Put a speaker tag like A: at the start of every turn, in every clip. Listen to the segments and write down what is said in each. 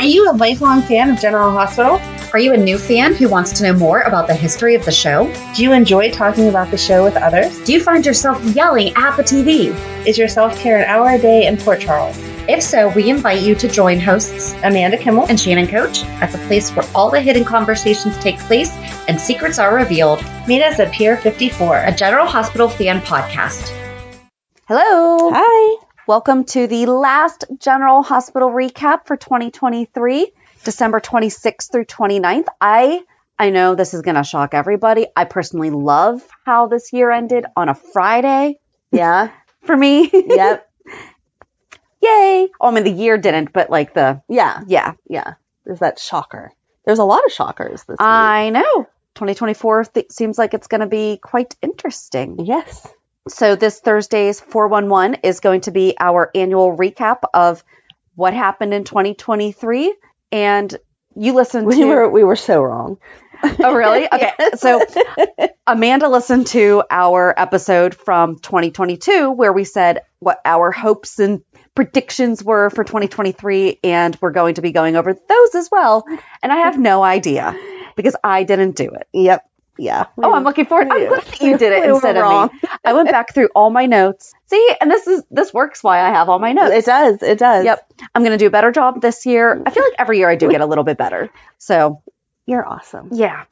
A: Are you a lifelong fan of General Hospital?
B: Are you a new fan who wants to know more about the history of the show?
A: Do you enjoy talking about the show with others?
B: Do you find yourself yelling at the TV?
A: Is your self-care an hour a day in Port Charles?
B: If so, we invite you to join hosts
A: Amanda Kimmel
B: and Shannon Coach at the place where all the hidden conversations take place and secrets are revealed.
A: Meet us at Pier 54,
B: a General Hospital fan podcast.
C: Hello.
A: Hi.
C: Welcome to the last General Hospital recap for 2023, December 26th through 29th. I know this is going to shock everybody. I personally love how this year ended on a Friday.
A: Yeah.
C: For me.
A: Yep.
C: Yay. Oh, I mean, the year didn't, but like
A: Yeah. There's that shocker. There's a lot of shockers this week.
C: I know. 2024 seems like it's going to be quite interesting.
A: Yes.
C: So this Thursday's 411 is going to be our annual recap of what happened in 2023. And you listened to...
A: We were so wrong.
C: Oh, really? Okay. So Amanda listened to our episode from 2022 where we said what our hopes and predictions were for 2023. And we're going to be going over those as well. And I have no idea because I didn't do it.
A: Yep. Yeah.
C: I'm looking forward. I'm glad that you did it instead of me. I went back through all my notes. See, and this works why I have all my notes.
A: It does.
C: Yep. I'm going to do a better job this year. I feel like every year I do get a little bit better. So
A: you're awesome.
C: Yeah,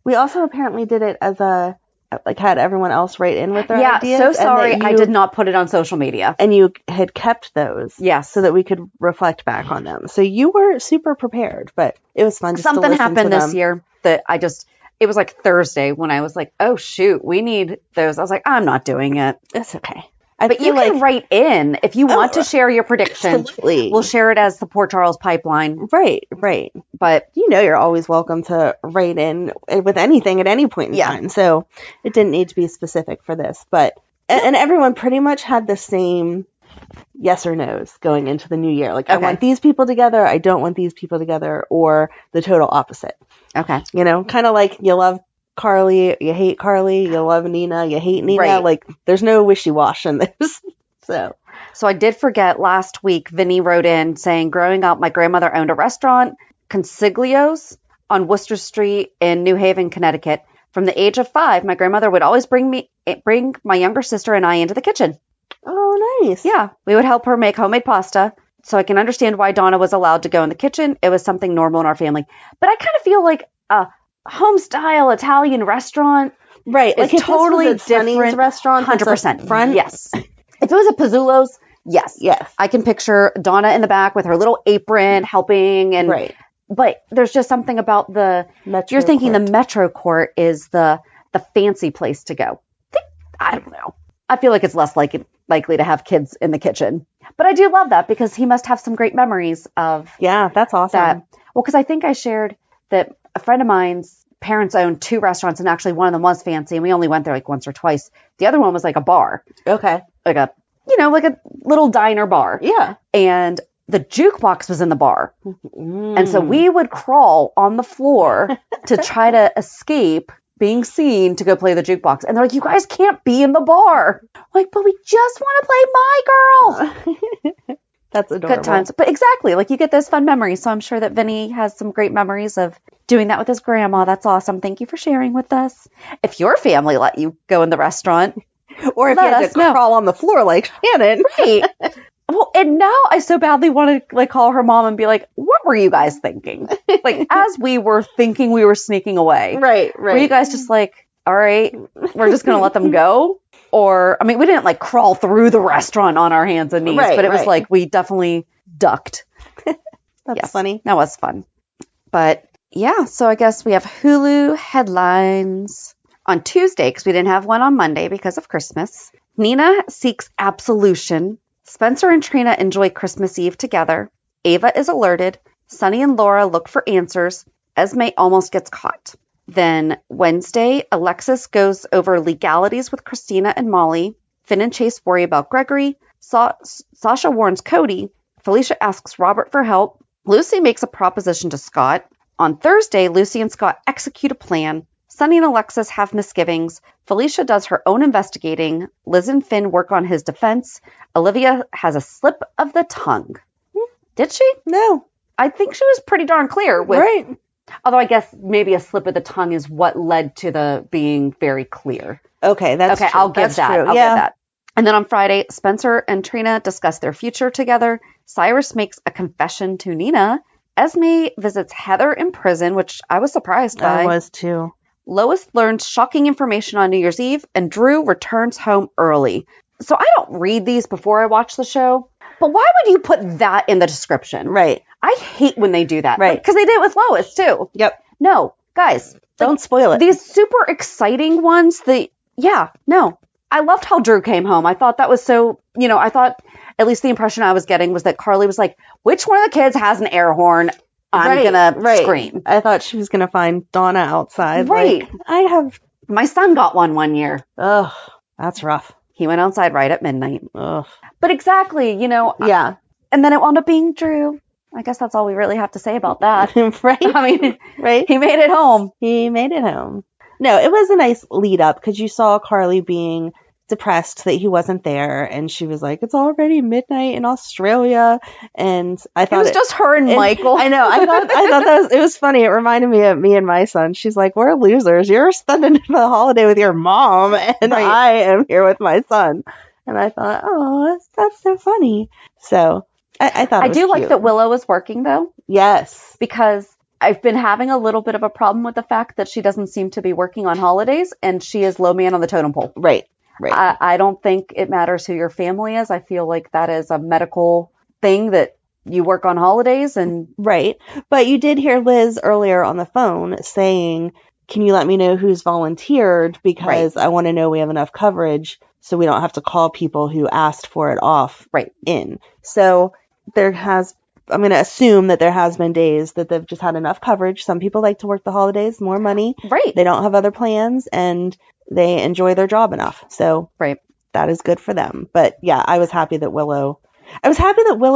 A: we also apparently did it as had everyone else write in with their ideas.
C: Yeah, so sorry I did not put it on social media.
A: And you had kept those.
C: Yes.
A: So that we could reflect back on them. So you were super prepared, but it was fun just
C: Something
A: to listen
C: happened
A: to
C: this
A: them.
C: year that it was like Thursday when I was like, oh, shoot, we need those. I was like, I'm not doing it.
A: It's okay.
C: But you can write in if you want to share your prediction.
A: Absolutely.
C: We'll share it as the Port Charles pipeline.
A: Right.
C: But
A: you're always welcome to write in with anything at any point in time. So it didn't need to be specific for this. But and everyone pretty much had the same yes or no's going into the new year. Like, I want these people together. I don't want these people together, or the total opposite.
C: Okay.
A: Kind of like you love Carly, you hate Carly, you love Nina, you hate Nina.
C: Right.
A: Like, there's no wishy-wash in this. So
C: I did forget last week, Vinny wrote in saying, growing up, my grandmother owned a restaurant, Consiglio's, on Worcester Street in New Haven, Connecticut. From the age of 5, my grandmother would always bring my younger sister and I into the kitchen.
A: Oh, nice.
C: Yeah. We would help her make homemade pasta. So I can understand why Donna was allowed to go in the kitchen. It was something normal in our family. But I kind of feel like a home-style Italian restaurant,
A: right?
C: Like
A: it's
C: totally different.
A: Restaurant,
C: 100%
A: front.
C: Yes. If it was a Pizzulo's, yes. I can picture Donna in the back with her little apron helping, and
A: right.
C: But there's just something about the
A: Metro
C: you're thinking
A: Court.
C: The Metro Court is the fancy place to go. I don't know. I feel like it's less likely to have kids in the kitchen. But I do love that because he must have some great memories of
A: that's awesome.
C: That. Well, because I think I shared that a friend of mine's parents owned 2 restaurants, and actually one of them was fancy, and we only went there like once or twice. The other one was like a bar.
A: Okay.
C: Like a little diner bar.
A: Yeah.
C: And the jukebox was in the bar. And so we would crawl on the floor to try to escape being seen to go play the jukebox. And they're like, you guys can't be in the bar. I'm like, but we just want to play My Girl.
A: That's adorable.
C: Good times. But exactly, like you get those fun memories. So I'm sure that Vinny has some great memories of doing that with his grandma. That's awesome. Thank you for sharing with us. If your family let you go in the restaurant,
A: or if you had to crawl on the floor like Shannon.
C: Right. Well, and now I so badly want to call her mom and be like, what were you guys thinking? As we were thinking we were sneaking away.
A: Right.
C: Were you guys just like, all right, we're just going to let them go? Or, I mean, we didn't crawl through the restaurant on our hands and knees, but it was like we definitely ducked.
A: That's funny.
C: That was fun. But yeah, so I guess we have Hulu headlines on Tuesday because we didn't have one on Monday because of Christmas. Nina seeks absolution. Spencer and Trina enjoy Christmas Eve together. Ava is alerted. Sonny and Laura look for answers. Esme almost gets caught. Then Wednesday, Alexis goes over legalities with Kristina and Molly. Finn and Chase worry about Gregory. Sasha warns Cody. Felicia asks Robert for help. Lucy makes a proposition to Scott. On Thursday, Lucy and Scott execute a plan. Sonny and Alexis have misgivings. Felicia does her own investigating. Liz and Finn work on his defense. Olivia has a slip of the tongue. Did she?
A: No.
C: I think she was pretty darn clear with.
A: Right.
C: Although I guess maybe a slip of the tongue is what led to the being very clear.
A: Okay, that's
C: okay.
A: true.
C: I'll give that. I'll give that. And then on Friday, Spencer and Trina discuss their future together. Cyrus makes a confession to Nina. Esme visits Heather in prison, which I was surprised by.
A: I was too.
C: Lois learns shocking information on New Year's Eve, and Drew returns home early. So I don't read these before I watch the show, but why would you put that in the description?
A: Right.
C: I hate when they do that.
A: Right.
C: Because they did it with Lois, too.
A: Yep.
C: No, guys.
A: Don't spoil it.
C: These super exciting ones, no. I loved how Drew came home. I thought that was so, I thought, at least the impression I was getting was that Carly was like, which one of the kids has an air horn? I'm going to scream.
A: I thought she was going to find Donna outside.
C: Right.
A: Like,
C: my son got one year.
A: Ugh, that's rough.
C: He went outside right at midnight.
A: Ugh.
C: But exactly,
A: Yeah.
C: And then it wound up being Drew. I guess that's all we really have to say about that.
A: Right.
C: I mean,
A: right.
C: He made it home.
A: He made it home. No, it was a nice lead up because you saw Carly being depressed that he wasn't there, and she was like, it's already midnight in Australia, and I thought
C: it was just her and Michael.
A: I know. I thought it was funny. It reminded me of me and my son. She's like, we're losers. You're spending the holiday with your mom, and I am here with my son. And I thought, oh, that's so funny. So I thought it was
C: I do
A: cute.
C: like that Willow is working though.
A: Yes,
C: because I've been having a little bit of a problem with the fact that she doesn't seem to be working on holidays, and she is low man on the totem pole.
A: Right.
C: I don't think it matters who your family is. I feel like that is a medical thing that you work on holidays and
A: right. But you did hear Liz earlier on the phone saying, can you let me know who's volunteered? Because I want to know we have enough coverage so we don't have to call people who asked for it off in. So I'm going to assume that there has been days that they've just had enough coverage. Some people like to work the holidays, more money.
C: Right.
A: They don't have other plans and they enjoy their job enough. So that is good for them. But yeah, I was happy that Willow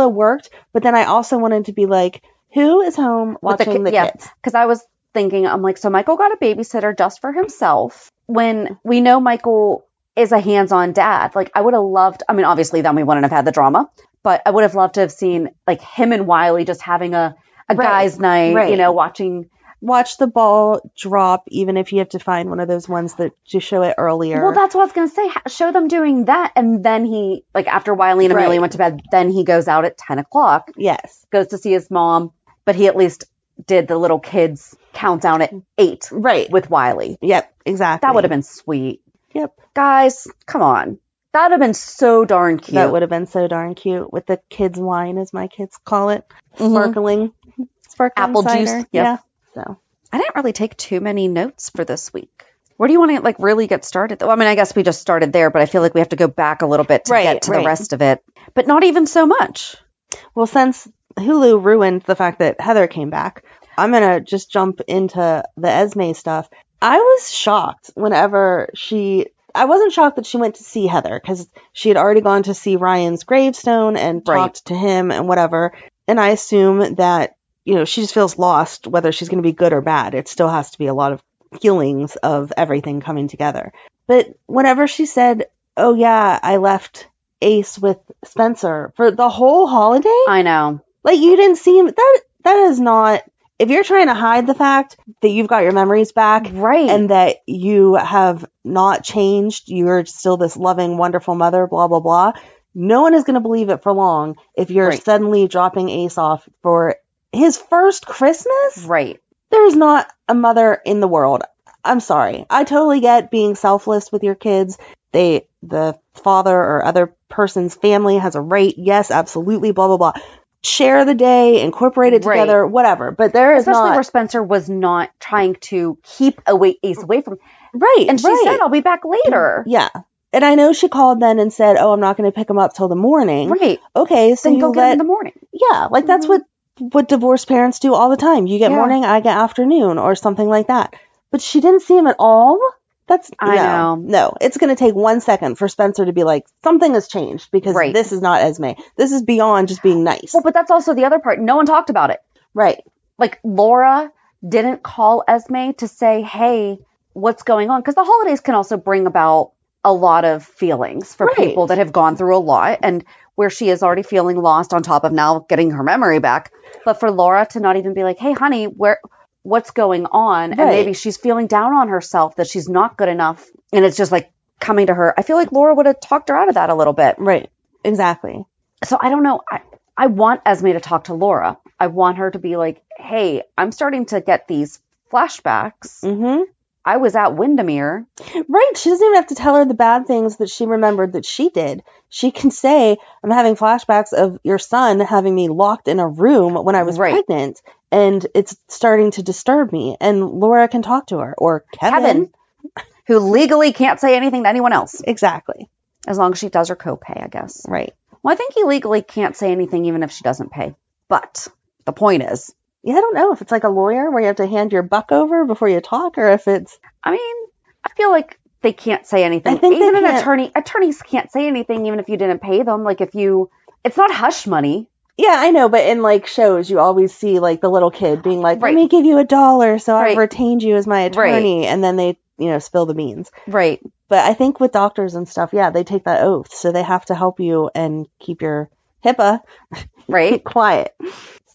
A: worked, but then I also wanted to be like, who is home watching the kids?
C: Because I was thinking, I'm like, so Michael got a babysitter just for himself when we know Michael is a hands-on dad. Like I would have loved, I mean, obviously then we wouldn't have had the drama, but I would have loved to have seen like him and Wiley just having a guy's night,
A: watch the ball drop, even if you have to find one of those ones that you show it earlier.
C: Well, that's what I was going to say. Show them doing that. And then he, like after Wiley and Amelia went to bed, then he goes out at 10 o'clock.
A: Yes.
C: Goes to see his mom, but he at least did the little kids countdown at 8.
A: Right.
C: With Wiley.
A: Yep, exactly.
C: That would have been sweet.
A: Yep.
C: Guys, come on. That would have been so darn cute.
A: That would have been so darn cute with the kids' wine, as my kids call it. Sparkling
C: apple
A: cider.
C: juice. Yep.
A: Yeah. So
C: I didn't really take too many notes for this week. Where do you want to like really get started though? I mean, I guess we just started there, but I feel like we have to go back a little bit to get to the rest of it. But not even so much.
A: Well, since Hulu ruined the fact that Heather came back, I'm going to just jump into the Esme stuff. I was shocked I wasn't shocked that she went to see Heather because she had already gone to see Ryan's gravestone and talked to him and whatever. And I assume that, she just feels lost whether she's going to be good or bad. It still has to be a lot of feelings of everything coming together. But whenever she said, oh yeah, I left Ace with Spencer for the whole holiday.
C: I know.
A: Like you didn't see him. That is not, if you're trying to hide the fact that you've got your memories back and that you have not changed, you're still this loving, wonderful mother, blah, blah, blah. No one is going to believe it for long if you're suddenly dropping Ace off for his first Christmas.
C: Right.
A: There's not a mother in the world. I'm sorry. I totally get being selfless with your kids. The father or other person's family has a right. Yes, absolutely, blah, blah, blah. Share the day, incorporate it together, whatever. But there is
C: especially where Spencer was not trying to keep Ace away from.
A: Right.
C: And she said, I'll be back later.
A: Yeah. And I know she called then and said, oh, I'm not going to pick him up till the morning.
C: Right.
A: Okay. So
C: then go get him in the morning.
A: Yeah. Like that's what divorced parents do all the time. You get morning, I get afternoon or something like that. But she didn't see him at all. I know. No, it's going to take 1 second for Spencer to be like, something has changed because this is not Esme. This is beyond just being nice.
C: Well, but that's also the other part. No one talked about it.
A: Right.
C: Like Laura didn't call Esme to say, hey, what's going on? Because the holidays can also bring about a lot of feelings for people that have gone through a lot, and where she is already feeling lost on top of now getting her memory back. But for Laura to not even be like, hey, honey, what's going on? And maybe she's feeling down on herself that she's not good enough. And it's just like coming to her. I feel like Laura would have talked her out of that a little bit.
A: Right. Exactly.
C: So I don't know. I want Esme to talk to Laura. I want her to be like, hey, I'm starting to get these flashbacks. Mm-hmm. I was at Windermere.
A: Right. She doesn't even have to tell her the bad things that she remembered that she did. She can say, I'm having flashbacks of your son having me locked in a room when I was pregnant, and it's starting to disturb me. And Laura can talk to her. Or Kevin.
C: Who legally can't say anything to anyone else.
A: Exactly.
C: As long as she does her copay, I guess.
A: Right.
C: Well, I think he legally can't say anything even if she doesn't pay. But the point is,
A: yeah, I don't know if it's like a lawyer where you have to hand your buck over before you talk, or if it's...
C: I mean, I feel like they can't say anything.
A: I think
C: even attorneys can't say anything even if you didn't pay them. Like it's not hush money.
A: Yeah, I know, but in like shows, you always see like the little kid being like, let me give you $1, so I've retained you as my attorney, and then they, spill the beans.
C: Right.
A: But I think with doctors and stuff, they take that oath, so they have to help you and keep your HIPAA quiet.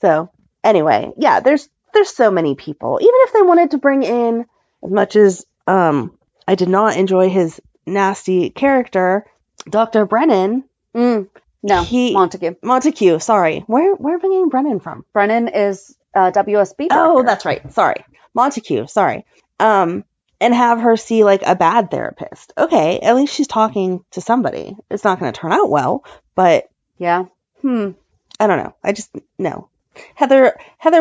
A: So... Anyway, there's so many people. Even if they wanted to bring in, as much as I did not enjoy his nasty character, Dr. Brennan.
C: No, Montague.
A: Sorry. Where are we getting Brennan from?
C: Brennan is WSB doctor.
A: Oh, that's right. Sorry. Montague. Sorry. And have her see like a bad therapist. Okay, at least she's talking to somebody. It's not going to turn out well, but...
C: Yeah.
A: I don't know. No. Heather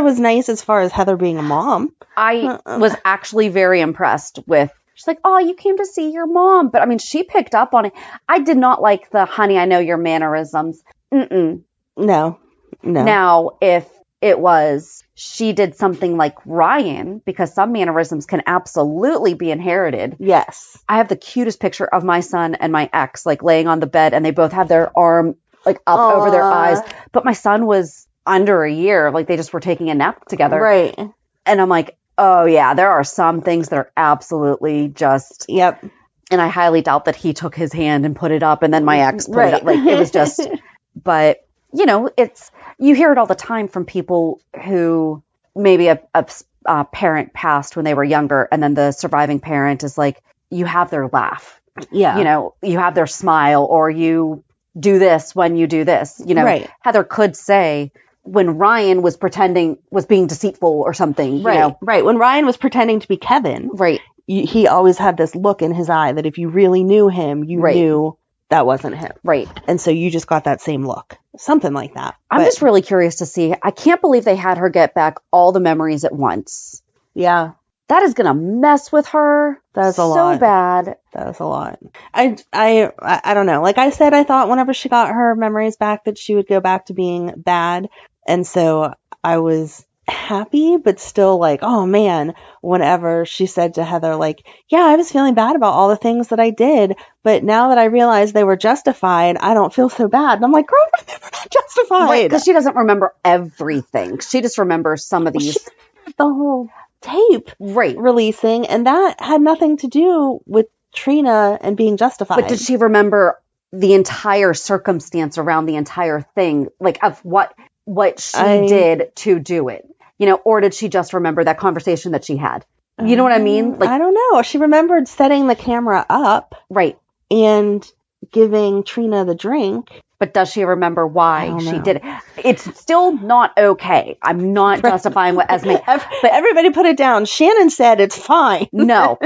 A: was nice as far as Heather being a mom.
C: I was actually very impressed with, she's like, oh, you came to see your mom. But I mean, she picked up on it. I did not like the, honey, I know your mannerisms.
A: No.
C: Now, if it was, she did something like Ryan, because some mannerisms can absolutely be inherited.
A: Yes.
C: I have the cutest picture of my son and my ex, like laying on the bed, and they both have their arm like up over their eyes. But my son was under a year, like they just were taking a nap together.
A: Right.
C: And I'm like, oh yeah, there are some things that are absolutely just...
A: Yep.
C: And I highly doubt that he took his hand and put it up and then my ex put it up. Like it was just... But, you hear it all the time from people who maybe a parent passed when they were younger, and then the surviving parent is like, you have their laugh.
A: Yeah.
C: You have their smile, or you do this when you do this. Heather could say... when Ryan was being deceitful or something.
A: Right. When Ryan was pretending to be Kevin.
C: Right.
A: He always had this look in his eye that if you really knew him, you knew that wasn't him.
C: Right.
A: And so you just got that same look. Something like that.
C: I'm just really curious to see. I can't believe they had her get back all the memories at once.
A: Yeah.
C: That is going to mess with her.
A: That's a lot.
C: So bad.
A: That is a lot. I don't know. Like I said, I thought whenever she got her memories back that she would go back to being bad. And so I was happy, but still like, oh man, whenever she said to Heather, like, yeah, I was feeling bad about all the things that I did, but now that I realize they were justified, I don't feel so bad. And I'm like, girl, they were not justified.
C: Because she doesn't remember everything. She just remembers some of these.
A: The whole tape releasing, and that had nothing to do with Trina and being justified.
C: But did she remember the entire circumstance around the entire thing, like of what she did to do it, or did she just remember that conversation that she had? You know what I mean? Like,
A: I don't know. She remembered setting the camera up.
C: Right.
A: And giving Trina the drink.
C: But does she remember why she did it? It's still not okay. I'm not justifying what Esme...
A: But everybody put it down. Shannon said it's fine.
C: No.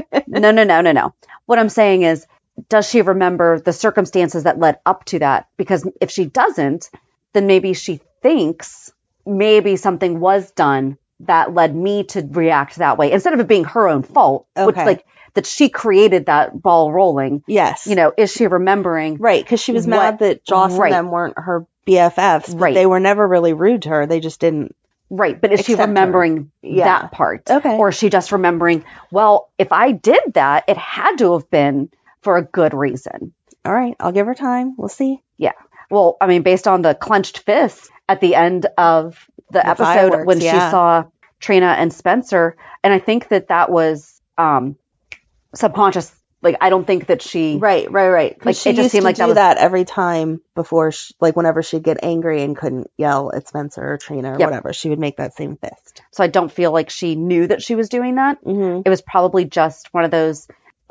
C: What I'm saying is, does she remember the circumstances that led up to that? Because if she doesn't, then maybe she thinks maybe something was done that led me to react that way, instead of it being her own fault, which like that she created that ball rolling.
A: Yes.
C: Is she remembering?
A: Right. Because she was mad that Joss and them weren't her BFFs. Right. They were never really rude to her. They just didn't.
C: Right. But is she remembering that part?
A: Okay.
C: Or is she just remembering, well, if I did that, it had to have been for a good reason.
A: All right. I'll give her time. We'll see.
C: Yeah. Well, I mean, based on the clenched fists at the end of the episode when she saw Trina and Spencer, and I think that was subconscious Like, I don't think that she...
A: Right.
C: Like,
A: She
C: it just
A: used
C: seemed
A: to
C: like
A: do that every time before, like, whenever she'd get angry and couldn't yell at Spencer or Trina or whatever, she would make that same fist.
C: So I don't feel like she knew that she was doing that.
A: Mm-hmm.
C: It was probably just one of those...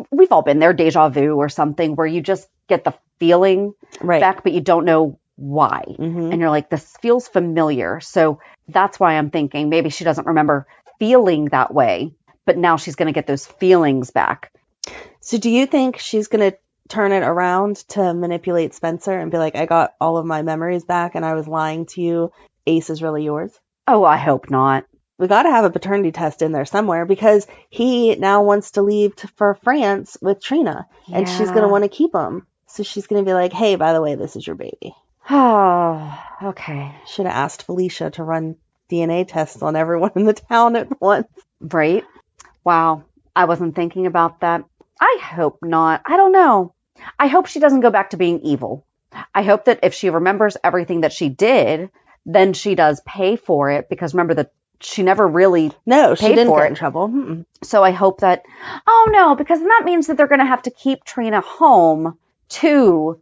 C: We've all been there, deja vu or something, where you just get the feeling back, but you don't know why.
A: Mm-hmm.
C: And you're like, this feels familiar. So that's why I'm thinking maybe she doesn't remember feeling that way, but now she's going to get those feelings back.
A: So do you think she's going to turn it around to manipulate Spencer and be like, I got all of my memories back and I was lying to you. Ace is really yours?
C: Oh, I hope not.
A: We got to have a paternity test in there somewhere because he now wants to leave for France with Trina and she's going to want to keep him. So she's going to be like, hey, by the way, this is your baby.
C: Oh, okay.
A: Should have asked Felicia to run DNA tests on everyone in the town at once.
C: Right? Wow. I wasn't thinking about that. I hope not. I don't know. I hope she doesn't go back to being evil. I hope that if she remembers everything that she did, then she does pay for it because remember that she never really
A: she didn't get in trouble. Mm-mm.
C: So I hope that, because that means that they're going to have to keep Trina home to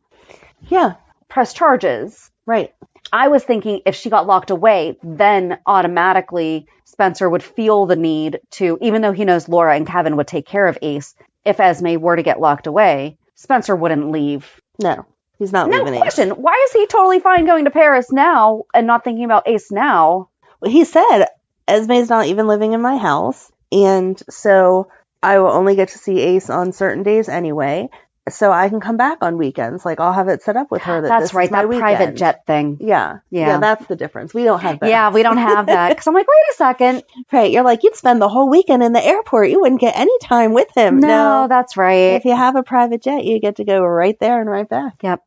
C: press charges.
A: Right.
C: I was thinking if she got locked away, then automatically Spencer would feel the need to, even though he knows Laura and Kevin would take care of Ace, if Esme were to get locked away, Spencer wouldn't leave.
A: No, he's not leaving.
C: No question. Why is he totally fine going to Paris now and not thinking about Ace now?
A: Well, he said, Esme's not even living in my house, and so I will only get to see Ace on certain days anyway. So I can come back on weekends. Like, I'll have it set up with her.
C: That's right. That private jet thing.
A: Yeah. That's the difference. We don't have that.
C: Yeah, we don't have that. Because I'm like, wait a second.
A: Right. You're like, you'd spend the whole weekend in the airport. You wouldn't get any time with him.
C: No, that's right.
A: If you have a private jet, you get to go right there and right back.
C: Yep.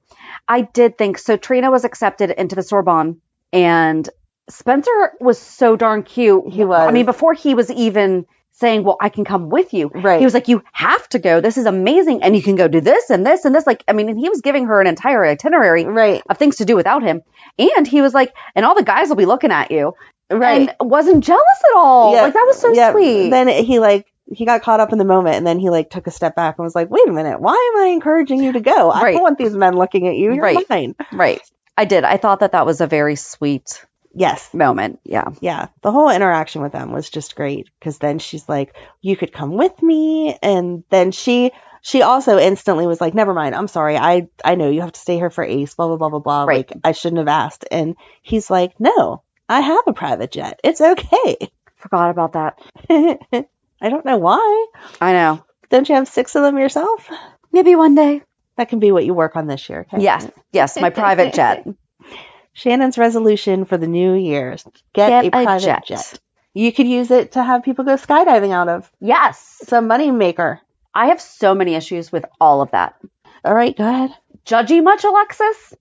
C: I did think, so Trina was accepted into the Sorbonne, and Spencer was so darn cute.
A: He was.
C: I mean, before he was even saying, well, I can come with you.
A: Right.
C: He was like, you have to go. This is amazing. And you can go do this and this and this. Like, I mean, and he was giving her an entire itinerary of things to do without him. And he was like, and all the guys will be looking at you.
A: Right.
C: And wasn't jealous at all.
A: Yeah.
C: Like, that was so sweet.
A: Then he got caught up in the moment and then he took a step back and was like, wait a minute, why am I encouraging you to go? I don't want these men looking at you. You're mine.
C: Right. I did. I thought that was a very sweet moment. Yeah.
A: Yeah. The whole interaction with them was just great because then she's like, you could come with me. And then she also instantly was like, never mind. I'm sorry. I know you have to stay here for Ace, blah, blah, blah, blah, blah.
C: Right.
A: Like, I shouldn't have asked. And he's like, no, I have a private jet. It's okay.
C: Forgot about that.
A: I don't know why.
C: I know.
A: Don't you have 6 of them yourself?
C: Maybe one day.
A: That can be what you work on this year. Okay?
C: Yes. My private jet.
A: Shannon's resolution for the new year: get a private jet. You could use it to have people go skydiving out of.
C: Yes.
A: It's a money maker.
C: I have so many issues with all of that.
A: All right, go ahead.
C: Judgy much, Alexis?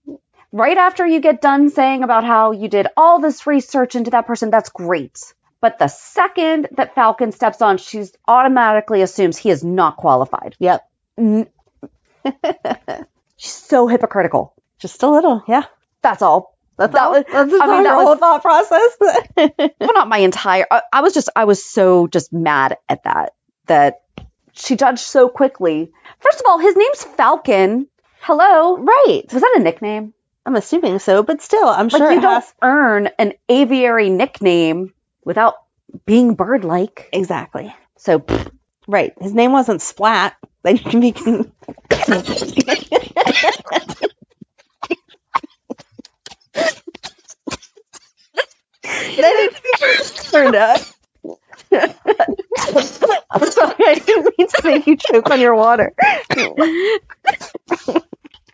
C: Right after you get done saying about how you did all this research into that person, that's great. But the second that Falcon steps on, she automatically assumes he is not qualified.
A: Yep.
C: She's so hypocritical.
A: Just a little, yeah.
C: That's all.
A: That's your whole thought process.
C: Well, not my entire. I was so just mad at that she judged so quickly. First of all, his name's Falcon. Hello,
A: right?
C: Was that a nickname?
A: I'm assuming so, but still, I'm sure
C: you don't earn an aviary nickname without being bird-like.
A: Exactly.
C: So,
A: right. His name wasn't Splat. Then you can be. Turned up. I'm sorry, I didn't mean to make you choke on your water.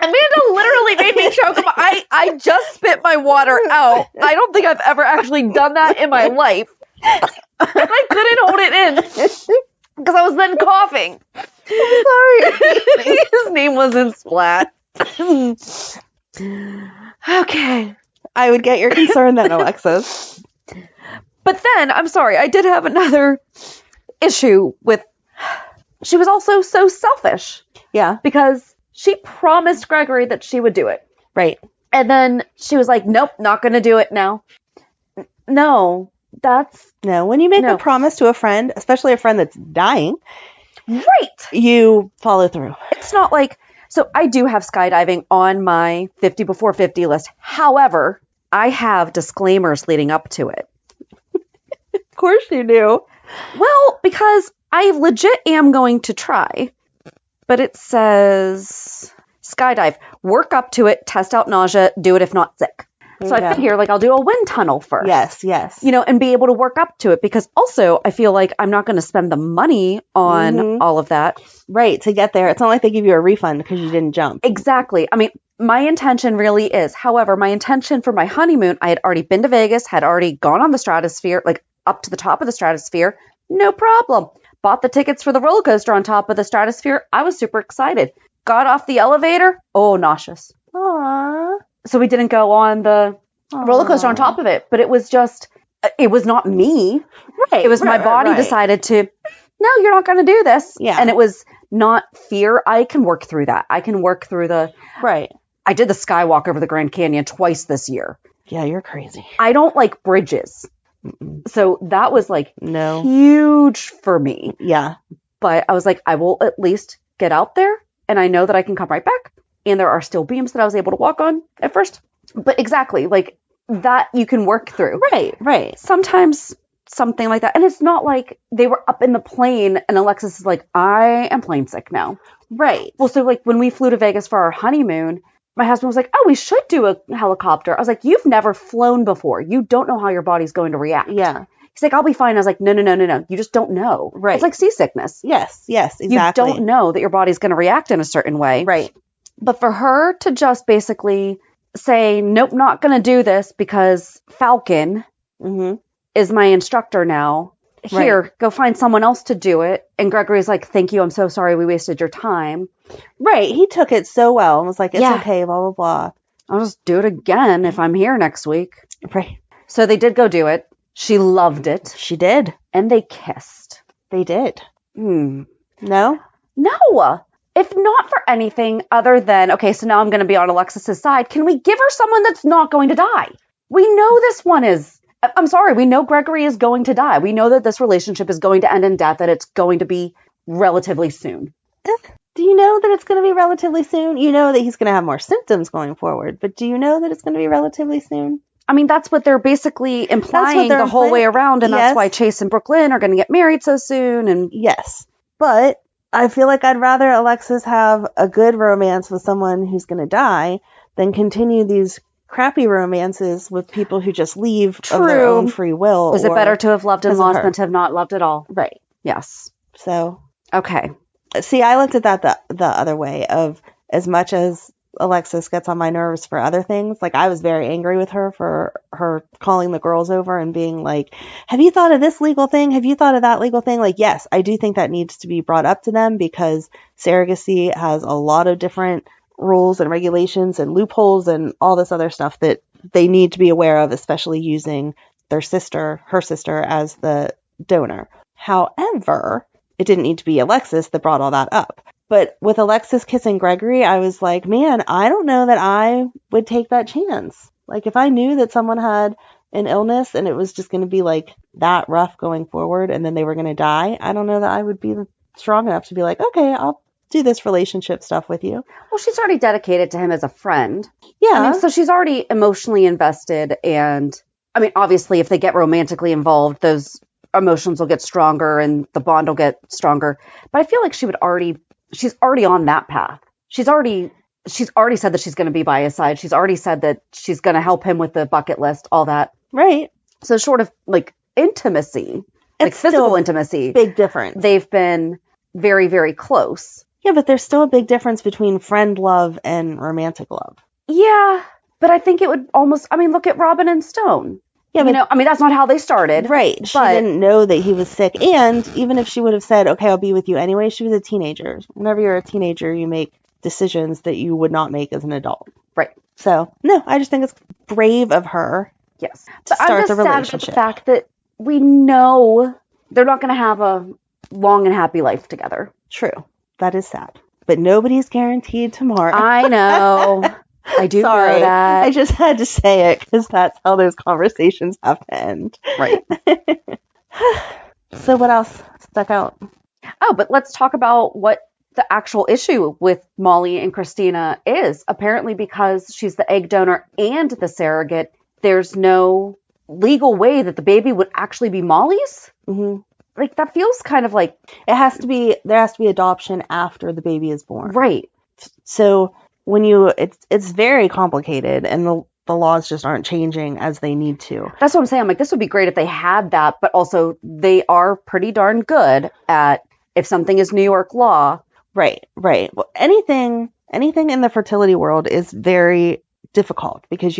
C: Amanda literally made me choke. I just spit my water out. I don't think I've ever actually done that in my life. I couldn't hold it in because I was then coughing. Sorry. His name wasn't Splat.
A: Okay. I would get your concern then, Alexis.
C: But then, I'm sorry, I did have another issue with... She was also so selfish.
A: Yeah.
C: Because she promised Gregory that she would do it.
A: Right.
C: And then she was like, nope, not going to do it now. No, that's...
A: No, when you make a promise to a friend, especially a friend that's dying...
C: Right.
A: you follow through.
C: It's not like, so I do have skydiving on my 50 before 50 list. However, I have disclaimers leading up to it.
A: Of course you do.
C: Well, because I legit am going to try, but it says skydive, work up to it, test out nausea, do it if not sick. So I figure like I'll do a wind tunnel first.
A: Yes.
C: You know, and be able to work up to it, because also I feel like I'm not going to spend the money on all of that.
A: Right, to get there. It's not like they give you a refund because you didn't jump.
C: Exactly. I mean, my intention really is, however, my intention for my honeymoon, I had already been to Vegas, had already gone on the stratosphere, like up to the top of the stratosphere. No problem. Bought the tickets for the roller coaster on top of the stratosphere. I was super excited. Got off the elevator. Oh, nauseous.
A: Aww.
C: So we didn't go on the roller coaster on top of it, but it was just, it was not me.
A: Right.
C: It was my body decided to, no, you're not going to do this.
A: Yeah.
C: And it was not fear. I can work through that. I can work through the,
A: Right.
C: I did the skywalk over the Grand Canyon twice this year.
A: Yeah, you're crazy.
C: I don't like bridges. So that was like huge for me.
A: Yeah.
C: But I was like, I will at least get out there, and I know that I can come right back. And there are still beams that I was able to walk on at first. But exactly, like that you can work through.
A: Right.
C: Sometimes something like that. And it's not like they were up in the plane and Alexis is like, I am plane sick now.
A: Right.
C: Well, so like when we flew to Vegas for our honeymoon, my husband was like, oh, we should do a helicopter. I was like, you've never flown before. You don't know how your body's going to react.
A: Yeah.
C: He's like, I'll be fine. I was like, no. You just don't know.
A: Right.
C: It's like seasickness.
A: Yes, exactly.
C: You don't know that your body's going to react in a certain way.
A: Right.
C: But for her to just basically say, nope, not going to do this because Falcon is my instructor now. Here, go find someone else to do it. And Gregory's like, thank you. I'm so sorry we wasted your time.
A: Right. He took it so well and was like, it's okay, blah, blah, blah.
C: I'll just do it again if I'm here next week.
A: Right.
C: So they did go do it. She loved it.
A: She did.
C: And they kissed.
A: They did.
C: No?
A: No.
C: If not for anything other than, okay, so now I'm going to be on Alexis's side. Can we give her someone that's not going to die? We know this one is, I'm sorry, we know Gregory is going to die. We know that this relationship is going to end in death, and it's going to be relatively soon.
A: Do you know that it's going to be relatively soon? You know that he's going to have more symptoms going forward, but do you know that it's going to be relatively soon?
C: I mean, that's what they're basically implying the whole way around, and that's why Chase and Brook Lynn are going to get married so soon. And
A: yes, but I feel like I'd rather Alexis have a good romance with someone who's going to die than continue these crappy romances with people who just leave of their own free will.
C: Is it better to have loved and lost than to have not loved at all?
A: Right.
C: Yes.
A: So.
C: Okay.
A: See, I looked at that the other way of, as much as Alexis gets on my nerves for other things, like I was very angry with her for her calling the girls over and being like, have you thought of this legal thing? Have you thought of that legal thing? Like, yes, I do think that needs to be brought up to them, because surrogacy has a lot of different rules and regulations and loopholes and all this other stuff that they need to be aware of, especially using her sister as the donor. However, it didn't need to be Alexis that brought all that up. But with Alexis kissing Gregory, I was like, man, I don't know that I would take that chance. Like, if I knew that someone had an illness and it was just going to be like that rough going forward and then they were going to die, I don't know that I would be strong enough to be like, okay, I'll do this relationship stuff with you.
C: Well, she's already dedicated to him as a friend.
A: Yeah.
C: I mean, so she's already emotionally invested. And I mean, obviously, if they get romantically involved, those emotions will get stronger and the bond will get stronger. But I feel like she's already on that path. She's already said that she's going to be by his side. She's already said that she's going to help him with the bucket list, all that.
A: Right.
C: So short of like intimacy, like physical intimacy,
A: big difference.
C: They've been very, very close.
A: Yeah, but there's still a big difference between friend love and romantic love.
C: Yeah, but I think it would almost, I mean, look at Robin and Stone. Yeah, but, I mean, that's not how they started.
A: Right. She didn't know that he was sick. And even if she would have said, okay, I'll be with you anyway, she was a teenager. Whenever you're a teenager, you make decisions that you would not make as an adult.
C: Right.
A: So, no, I just think it's brave of her.
C: Yes.
A: To start the relationship.
C: Sad with the fact that we know they're not going to have a long and happy life together.
A: True. That is sad. But nobody's guaranteed tomorrow.
C: I know. I do know that.
A: I just had to say it because that's how those conversations have to end.
C: Right.
A: So what else stuck out?
C: Oh, but let's talk about what the actual issue with Molly and Kristina is. Apparently, because she's the egg donor and the surrogate, there's no legal way that the baby would actually be Molly's.
A: Mm-hmm.
C: Like, that feels kind of like...
A: there has to be adoption after the baby is born.
C: Right.
A: So it's very complicated, and the laws just aren't changing as they need to.
C: That's what I'm saying. I'm like, this would be great if they had that, but also they are pretty darn good at, if something is New York law.
A: Right. Well, anything in the fertility world is very difficult because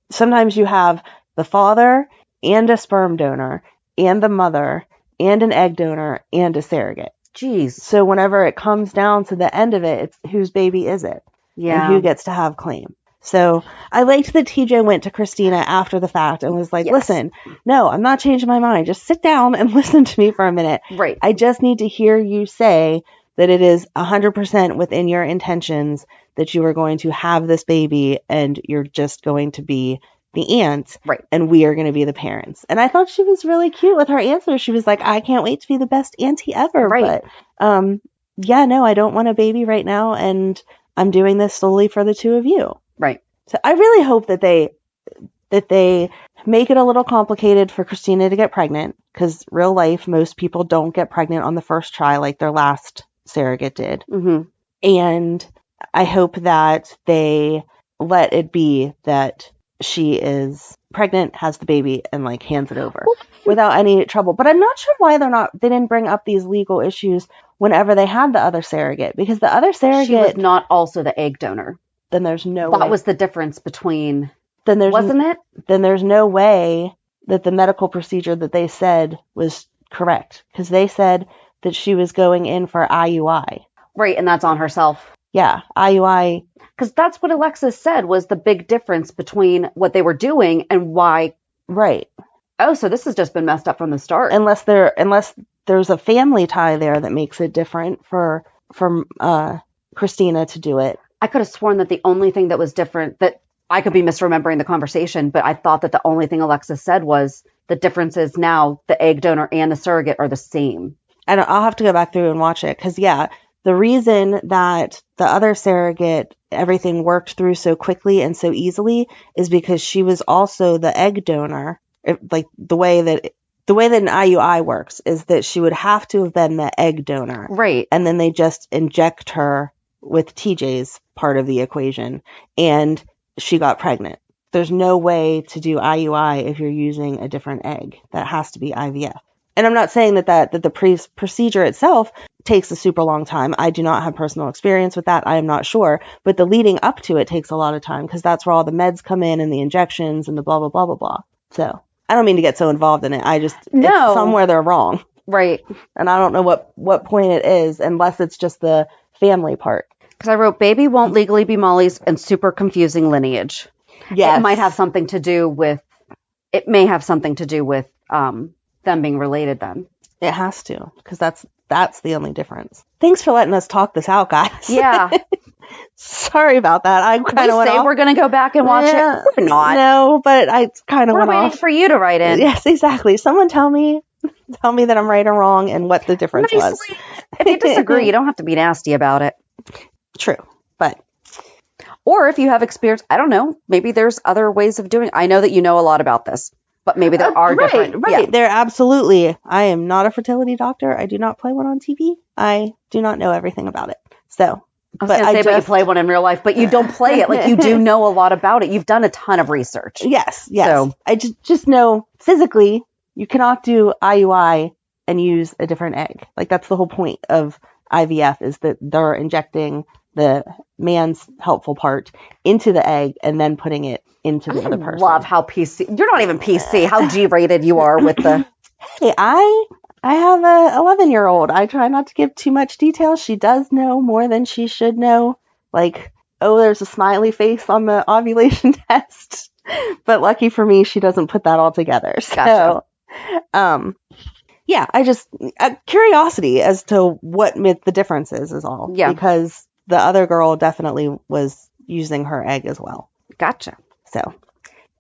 A: sometimes you have the father and a sperm donor and the mother and an egg donor and a surrogate.
C: Jeez.
A: So whenever it comes down to the end of it, it's whose baby is it?
C: Yeah.
A: And who gets to have claim? So I liked that TJ went to Kristina after the fact and was like,
C: Yes.
A: Listen, no, I'm not changing my mind. Just sit down and listen to me for a minute.
C: Right.
A: I just need to hear you say that it is 100% within your intentions that you are going to have this baby and you're just going to be the aunt.
C: Right.
A: And we are going to be the parents. And I thought she was really cute with her answer. She was like, I can't wait to be the best auntie ever.
C: Right.
A: But yeah, no, I don't want a baby right now. And I'm doing this solely for the two of you.
C: Right.
A: So I really hope that they make it a little complicated for Kristina to get pregnant, because real life, most people don't get pregnant on the first try like their last surrogate did.
C: Mm-hmm.
A: And I hope that they let it be that she is pregnant, has the baby, and like hands it over without any trouble. But I'm not sure why they didn't bring up these legal issues whenever they had the other surrogate, because the other surrogate...
C: She was not also the egg donor.
A: Then there's no way.
C: That was the difference between...
A: Wasn't
C: it?
A: Then there's no way that the medical procedure that they said was correct, because they said that she was going in for IUI.
C: Right, and that's on herself.
A: Yeah, IUI.
C: Because that's what Alexis said was the big difference between what they were doing and why.
A: Right.
C: Oh, so this has just been messed up from the start.
A: Unless there's a family tie there that makes it different for Kristina to do it.
C: I could have sworn that the only thing that was different, that I could be misremembering the conversation, but I thought that the only thing Alexis said was the difference is now the egg donor and the surrogate are the same.
A: And I'll have to go back through and watch it, because yeah, the reason that the other surrogate, everything worked through so quickly and so easily is because she was also the egg donor. Like the way that an IUI works is that she would have to have been the egg donor.
C: Right.
A: And then they just inject her with TJ's part of the equation, and she got pregnant. There's no way to do IUI if you're using a different egg. That has to be IVF. And I'm not saying that the procedure itself takes a super long time. I do not have personal experience with that. I am not sure. But the leading up to it takes a lot of time, because that's where all the meds come in and the injections and the blah, blah, blah, blah, blah. So I don't mean to get so involved in it. It's somewhere they're wrong.
C: Right.
A: And I don't know what point it is, unless it's just the family part.
C: Because I wrote, baby won't legally be Molly's and super confusing lineage.
A: Yes.
C: It may have something to do with them being related then.
A: It has to, because that's the only difference. Thanks for letting us talk this out, guys.
C: Yeah.
A: Sorry about that. I kind of went off.
C: We're going to go back and watch it. We're not.
A: No, but I kind of went off.
C: We're waiting for you to write in.
A: Yes, exactly. Someone tell me that I'm right or wrong and what the difference was.
C: If you disagree, you don't have to be nasty about it.
A: True, but...
C: Or if you have experience, I don't know, maybe there's other ways of doing it. I know that you know a lot about this, but maybe there are different.
A: Right,
C: yeah.
A: There absolutely. I am not a fertility doctor. I do not play one on TV. I do not know everything about it. So,
C: but you play one in real life, but you don't play it. Like, you do know a lot about it. You've done a ton of research.
A: Yes.
C: So,
A: I just know physically you cannot do IUI and use a different egg. Like, that's the whole point of IVF, is that they're injecting the man's helpful part into the egg and then putting it into the other person.
C: Love how PC. You're not even PC. How G-rated you are with the.
A: Hey, I have a 11-year-old. I try not to give too much detail. She does know more than she should know. Like, oh, there's a smiley face on the ovulation test. But lucky for me, she doesn't put that all together.
C: Gotcha.
A: So, yeah, I just curiosity as to what the difference is all.
C: Yeah.
A: Because the other girl definitely was using her egg as well.
C: Gotcha.
A: So,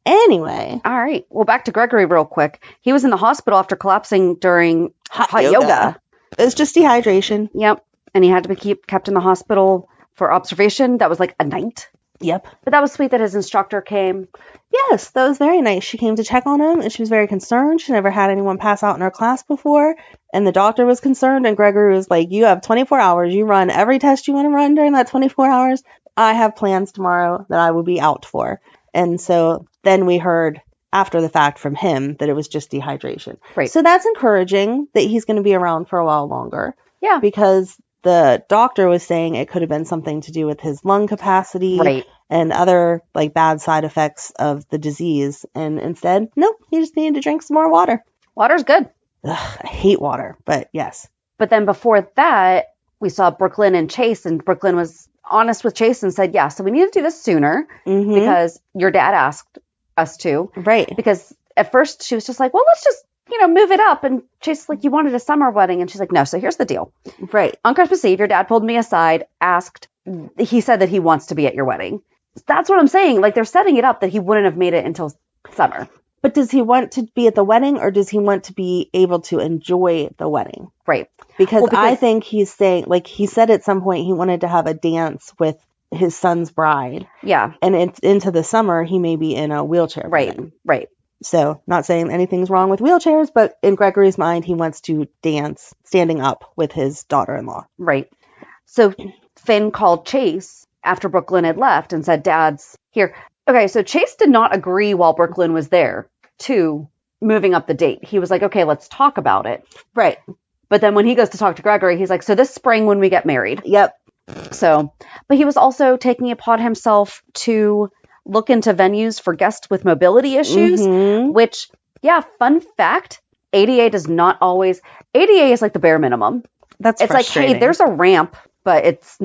A: anyway.
C: All right. Well, back to Gregory real quick. He was in the hospital after collapsing during hot yoga.
A: It's just dehydration.
C: Yep. And he had to be kept in the hospital for observation. That was like a night.
A: Yep.
C: But that was sweet that his instructor came.
A: Yes, that was very nice. She came to check on him, and she was very concerned. She never had anyone pass out in her class before, and the doctor was concerned, and Gregory was like, you have 24 hours. You run every test you want to run during that 24 hours. I have plans tomorrow that I will be out for. And so then we heard after the fact from him that it was just dehydration.
C: Right.
A: So that's encouraging that he's going to be around for a while longer.
C: Yeah.
A: Because the doctor was saying it could have been something to do with his lung capacity.
C: Right.
A: And other like bad side effects of the disease. And instead, nope, he just needed to drink some more water.
C: Water's good.
A: Ugh, I hate water, but yes.
C: But then before that, we saw Brook Lynn and Chase, and Brook Lynn was honest with Chase and said, yeah, so we need to do this sooner because your dad asked us to.
A: Right.
C: Because at first she was just like, well, let's just, move it up. And Chase is like, you wanted a summer wedding. And she's like, no, so here's the deal.
A: Right.
C: On Christmas Eve, your dad pulled me aside, he said that he wants to be at your wedding. That's what I'm saying. Like, they're setting it up that he wouldn't have made it until summer.
A: But does he want to be at the wedding, or does he want to be able to enjoy the wedding?
C: Right.
A: Because I think he's saying, like, he said at some point he wanted to have a dance with his son's bride.
C: Yeah.
A: And into the summer, he may be in a wheelchair.
C: Right.
A: Wedding.
C: Right.
A: So, not saying anything's wrong with wheelchairs, but in Gregory's mind, he wants to dance standing up with his daughter-in-law.
C: Right. So, Finn called Chase after Brook Lynn had left and said, Dad's here. Okay, so Chase did not agree while Brook Lynn was there to moving up the date. He was like, okay, let's talk about it.
A: Right.
C: But then when he goes to talk to Gregory, he's like, so this spring when we get married.
A: Yep.
C: So, but he was also taking it upon himself to look into venues for guests with mobility issues, which, yeah, fun fact, ADA does not always, ADA is like the bare minimum.
A: It's
C: like, hey, there's a ramp, but it's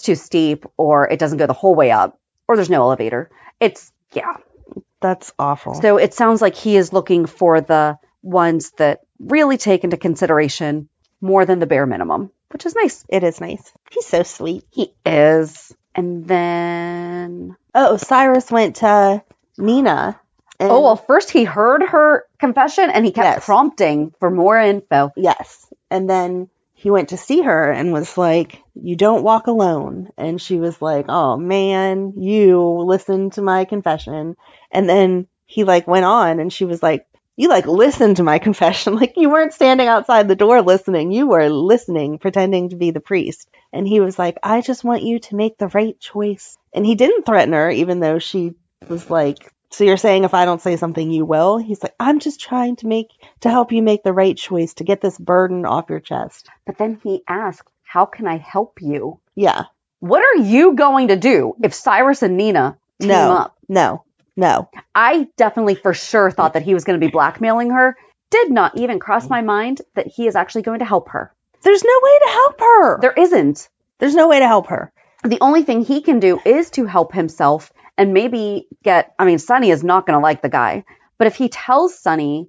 C: too steep, or it doesn't go the whole way up, or there's no elevator.
A: That's awful.
C: So it sounds like he is looking for the ones that really take into consideration more than the bare minimum, which is nice.
A: It is nice. He's so sweet.
C: He is. And then...
A: Oh, Cyrus went to Nina.
C: First he heard her confession, and he kept prompting for more info.
A: Yes. And then he went to see her and was like, you don't walk alone. And she was like, oh man, you listened to my confession. And then he went on, and she was like, you listened to my confession. Like, you weren't standing outside the door listening. You were listening, pretending to be the priest. And he was like, I just want you to make the right choice. And he didn't threaten her, even though she was like, so you're saying if I don't say something, you will? He's like, I'm just trying to help you make the right choice, to get this burden off your chest.
C: But then he asked, how can I help you?
A: Yeah.
C: What are you going to do if Cyrus and Nina team up?
A: No.
C: I definitely for sure thought that he was going to be blackmailing her. Did not even cross my mind that he is actually going to help her.
A: There's no way to help her.
C: There isn't.
A: There's no way to help her.
C: The only thing he can do is to help himself and maybe Sonny is not going to like the guy. But if he tells Sonny,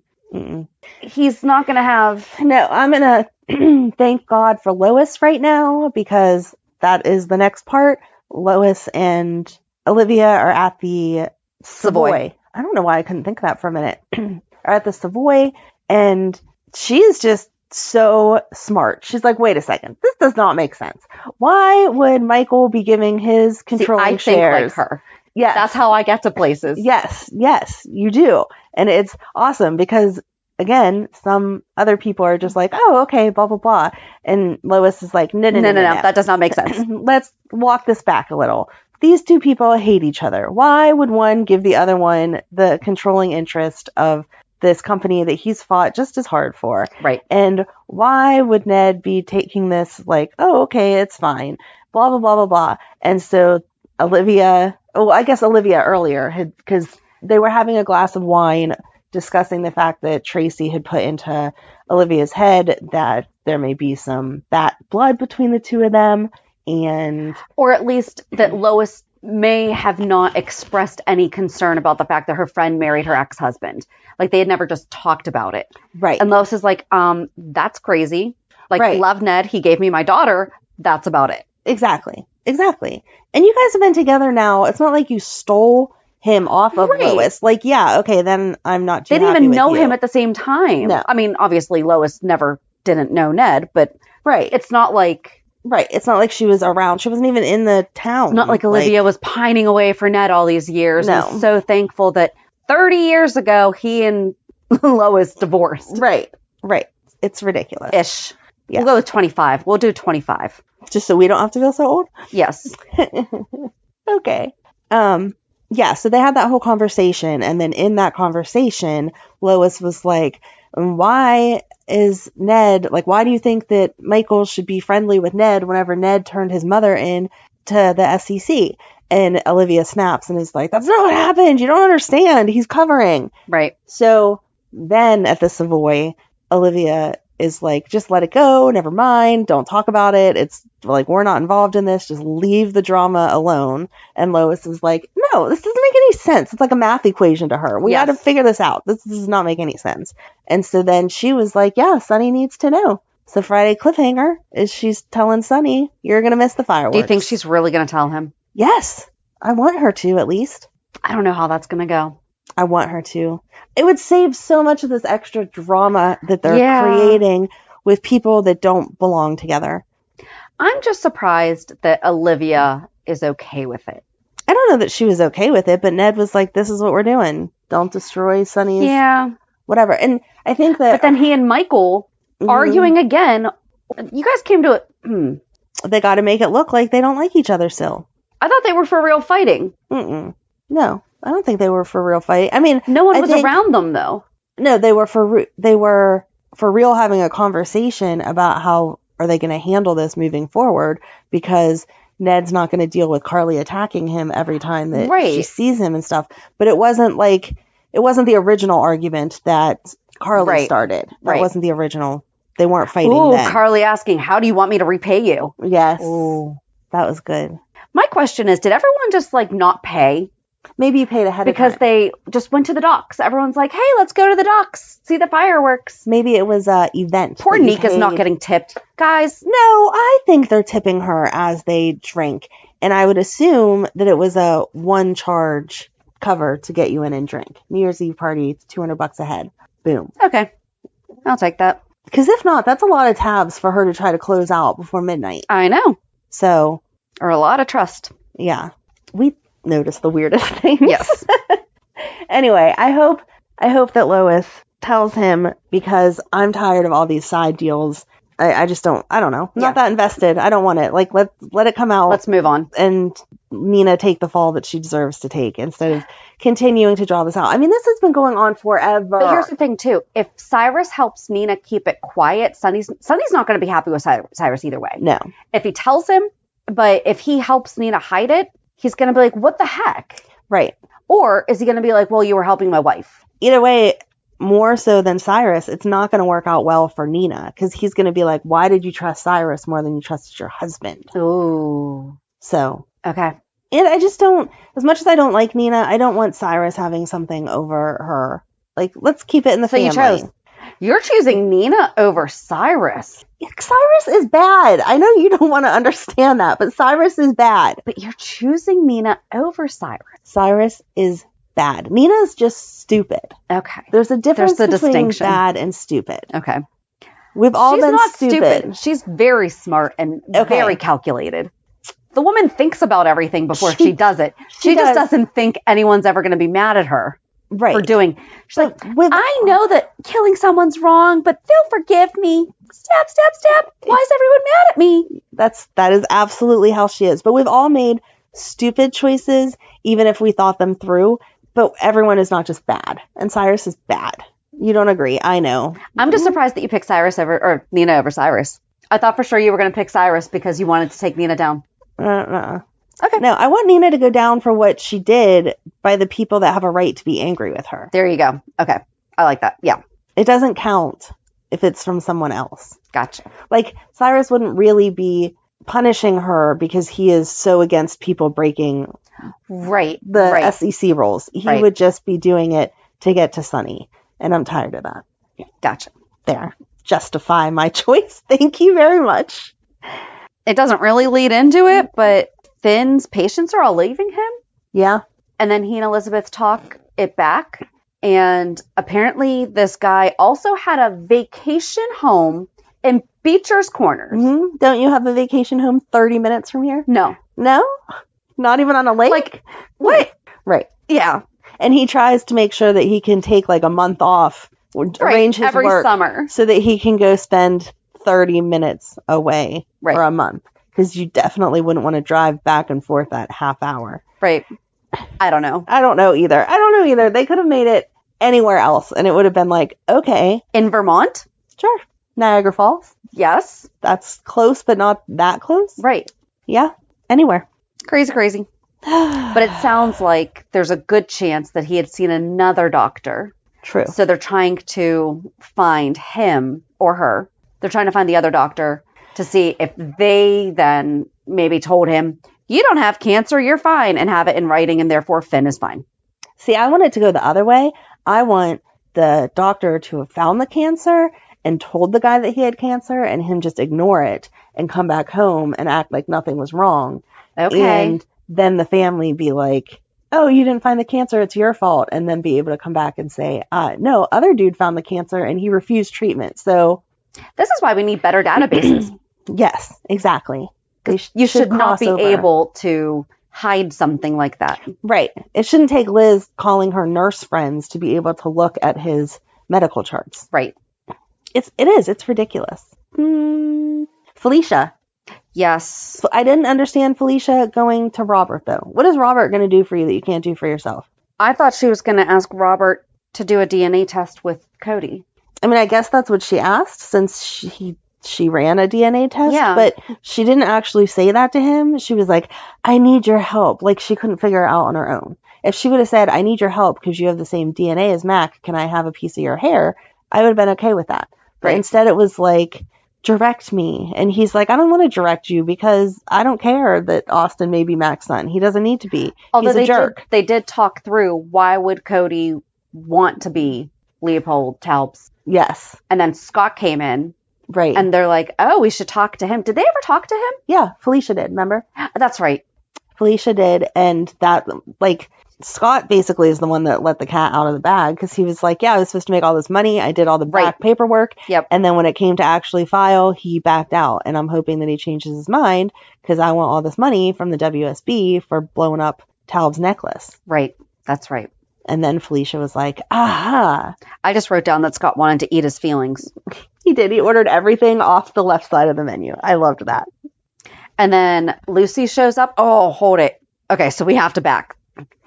C: he's not going to have...
A: No, I'm going to thank God for Lois right now, because that is the next part. Lois and Olivia are at the Savoy. I don't know why I couldn't think of that for a minute. Are at the Savoy, and she is just so smart. She's like, wait a second, this does not make sense. Why would Michael be giving his controlling shares?
C: I think like her.
A: Yes.
C: That's how I get to places.
A: Yes, you do. And it's awesome because, again, some other people are just like, oh, okay, blah, blah, blah. And Lois is like, no.
C: That does not make sense.
A: Let's walk this back a little. These two people hate each other. Why would one give the other one the controlling interest of this company that he's fought just as hard for?
C: Right.
A: And why would Ned be taking this like, oh, okay, it's fine, blah, blah, blah, blah, blah. And so Olivia earlier because they were having a glass of wine discussing the fact that Tracy had put into Olivia's head that there may be some bat blood between the two of them.
C: Or at least that Lois may have not expressed any concern about the fact that her friend married her ex-husband. Like, they had never just talked about it.
A: Right.
C: And Lois is like, that's crazy. Like,
A: right.
C: Love Ned, he gave me my daughter. That's about it.
A: Exactly. And you guys have been together now. It's not like you stole him off of Lois. Like, yeah, okay, then I'm not too happy
C: They didn't even
A: with
C: know
A: you.
C: him at the same time.
A: No.
C: I mean, obviously, Lois never didn't know Ned, but
A: Right.
C: it's not like...
A: Right. It's not like she was around. She wasn't even in the town.
C: Not like Olivia was pining away for Ned all these years.
A: No.
C: And so thankful that 30 years ago, he and Lois divorced.
A: Right. Right. It's ridiculous.
C: Ish.
A: Yeah.
C: We'll go with 25. We'll do 25.
A: Just so we don't have to feel so old?
C: Yes.
A: Okay. Yeah, so they had that whole conversation, and then in that conversation, Lois was like, why is Ned, like, why do you think that Michael should be friendly with Ned whenever Ned turned his mother in to the SEC? And Olivia snaps and is like, that's not what happened. You don't understand. He's covering.
C: Right.
A: So then at the Savoy, Olivia is like, just let it go. Never mind. Don't talk about it. It's like, we're not involved in this. Just leave the drama alone. And Lois is like, no, this doesn't make any sense. It's like a math equation to her. We got to figure this out. This does not make any sense. And so then she was like, yeah, Sonny needs to know. So Friday cliffhanger is she's telling Sonny, you're going to miss the fireworks.
C: Do you think she's really going to tell him?
A: Yes. I want her to, at least.
C: I don't know how that's going to go.
A: I want her to. It would save so much of this extra drama that they're creating with people that don't belong together.
C: I'm just surprised that Olivia is okay with it.
A: I don't know that she was okay with it, but Ned was like, this is what we're doing. Don't destroy Sonny's whatever. And I think that...
C: But then he and Michael arguing again. You guys came to it.
A: They got to make it look like they don't like each other still.
C: I thought they were for real fighting.
A: No, I don't think they were for real fighting. I mean,
C: no one was around them though.
A: No, they were for real having a conversation about how are they going to handle this moving forward, because Ned's not going to deal with Carly attacking him every time that she sees him and stuff. But it wasn't the original argument that Carly started. That wasn't the original. They weren't fighting then.
C: Carly asking, how do you want me to repay you?
A: Yes. Ooh, that was good.
C: My question is, did everyone just like not pay?
A: Maybe you paid ahead of time.
C: Because they just went to the docks. Everyone's like, hey, let's go to the docks. See the fireworks.
A: Maybe it was an event.
C: Poor Nika's not getting tipped. Guys.
A: No, I think they're tipping her as they drink. And I would assume that it was a one charge cover to get you in and drink. New Year's Eve party, it's $200 a head. Boom.
C: Okay. I'll take that.
A: Because if not, that's a lot of tabs for her to try to close out before midnight.
C: I know.
A: So.
C: Or a lot of trust.
A: Yeah. We notice the weirdest things.
C: Yes.
A: Anyway, I hope that Lois tells him, because I'm tired of all these side deals. I just don't know. I'm not that invested. I don't want it. Like, let it come out.
C: Let's move on.
A: And Nina take the fall that she deserves to take instead of continuing to draw this out. I mean, this has been going on forever.
C: But here's the thing, too. If Cyrus helps Nina keep it quiet, Sonny's not going to be happy with Cyrus either way.
A: No.
C: If he tells him, but if he helps Nina hide it, he's going to be like, what the heck?
A: Right.
C: Or is he going to be like, well, you were helping my wife?
A: Either way, more so than Cyrus, it's not going to work out well for Nina, because he's going to be like, why did you trust Cyrus more than you trusted your husband?
C: Ooh.
A: So.
C: Okay.
A: And I just don't, as much as I don't like Nina, I don't want Cyrus having something over her. Like, let's keep it in the family.
C: So you chose. You're choosing Nina over Cyrus.
A: Cyrus is bad. I know you don't want to understand that, but Cyrus is bad.
C: But you're choosing Nina over Cyrus.
A: Cyrus is bad. Nina's just stupid.
C: Okay.
A: There's a difference between
C: distinction.
A: Bad and stupid.
C: Okay.
A: We've all been
C: not
A: stupid.
C: She's very smart and very calculated. The woman thinks about everything before she does it. She just doesn't think anyone's ever going to be mad at her.
A: Right.
C: For doing. She's like, I know that killing someone's wrong, but they'll forgive me. Stab, stab, stab. Why is everyone mad at me?
A: That is absolutely how she is. But we've all made stupid choices, even if we thought them through. But everyone is not just bad. And Cyrus is bad. You don't agree. I know.
C: I'm just surprised that you picked Nina over Cyrus. I thought for sure you were going to pick Cyrus because you wanted to take Nina down. Okay. No,
A: I want Nina to go down for what she did by the people that have a right to be angry with her.
C: There you go. Okay. I like that. Yeah.
A: It doesn't count if it's from someone else.
C: Gotcha.
A: Like, Cyrus wouldn't really be punishing her because he is so against people breaking the SEC rules. He would just be doing it to get to Sonny. And I'm tired of that.
C: Gotcha.
A: There. Justify my choice. Thank you very much.
C: It doesn't really lead into it, but Finn's patients are all leaving him.
A: Yeah.
C: And then he and Elizabeth talk it back. And apparently this guy also had a vacation home in Beecher's Corners.
A: Mm-hmm. Don't you have a vacation home 30 minutes from here?
C: No.
A: No? Not even on a lake?
C: Like, what?
A: Right.
C: Yeah.
A: And he tries to make sure that he can take like a month off, arrange his
C: every
A: work
C: summer,
A: so that he can go spend 30 minutes away for a month. Because you definitely wouldn't want to drive back and forth that half hour.
C: Right. I don't know.
A: I don't know either. They could have made it anywhere else, and it would have been like, okay.
C: In Vermont?
A: Sure. Niagara Falls?
C: Yes.
A: That's close, but not that close?
C: Right.
A: Yeah. Anywhere.
C: Crazy. But it sounds like there's a good chance that he had seen another doctor.
A: True.
C: So they're trying to find him or her. They're trying to find the other doctor to see if they then maybe told him, you don't have cancer, you're fine, and have it in writing, and therefore Finn is fine.
A: See, I want it to go the other way. I want the doctor to have found the cancer and told the guy that he had cancer and him just ignore it and come back home and act like nothing was wrong.
C: Okay.
A: And then the family be like, oh, you didn't find the cancer, it's your fault. And then be able to come back and say, no, other dude found the cancer and he refused treatment. So
C: this is why we need better databases.
A: Yes, exactly.
C: You should not be able to hide something like that. Right.
A: It shouldn't take Liz calling her nurse friends to be able to look at his medical charts.
C: Right.
A: It's ridiculous. Felicia.
C: Yes.
A: So I didn't understand Felicia going to Robert, though. What is Robert going to do for you that you can't do for yourself?
C: I thought she was going to ask Robert to do a DNA test with Cody.
A: I mean, I guess that's what she asked since she ran a DNA test.
C: Yeah.
A: But she didn't actually say that to him. She was like, I need your help. Like, she couldn't figure it out on her own. If she would have said, I need your help because you have the same DNA as Mac, can I have a piece of your hair? I would have been okay with that. But
C: Right.
A: instead it was like, direct me. And he's like, I don't want to direct you because I don't care that Austin may be Mac's son. He doesn't need to be.
C: Although
A: He's a jerk.
C: They did talk through why would Cody want to be Leopold Taub's.
A: Yes.
C: And then Scott came in.
A: Right.
C: And they're like, oh, we should talk to him. Did they ever talk to him?
A: Yeah, Felicia did, remember?
C: That's right.
A: Felicia did, and that, like, Scott basically is the one that let the cat out of the bag, because he was like, yeah, I was supposed to make all this money, I did all the back paperwork,
C: Yep.
A: And then when it came to actually file, he backed out, and I'm hoping that he changes his mind, because I want all this money from the WSB for blowing up Taub's necklace.
C: Right. That's right.
A: And then Felicia was like, aha.
C: I just wrote down that Scott wanted to eat his feelings.
A: He did. He ordered everything off the left side of the menu. I loved that.
C: And then Lucy shows up. Oh, hold it. Okay, so we have to back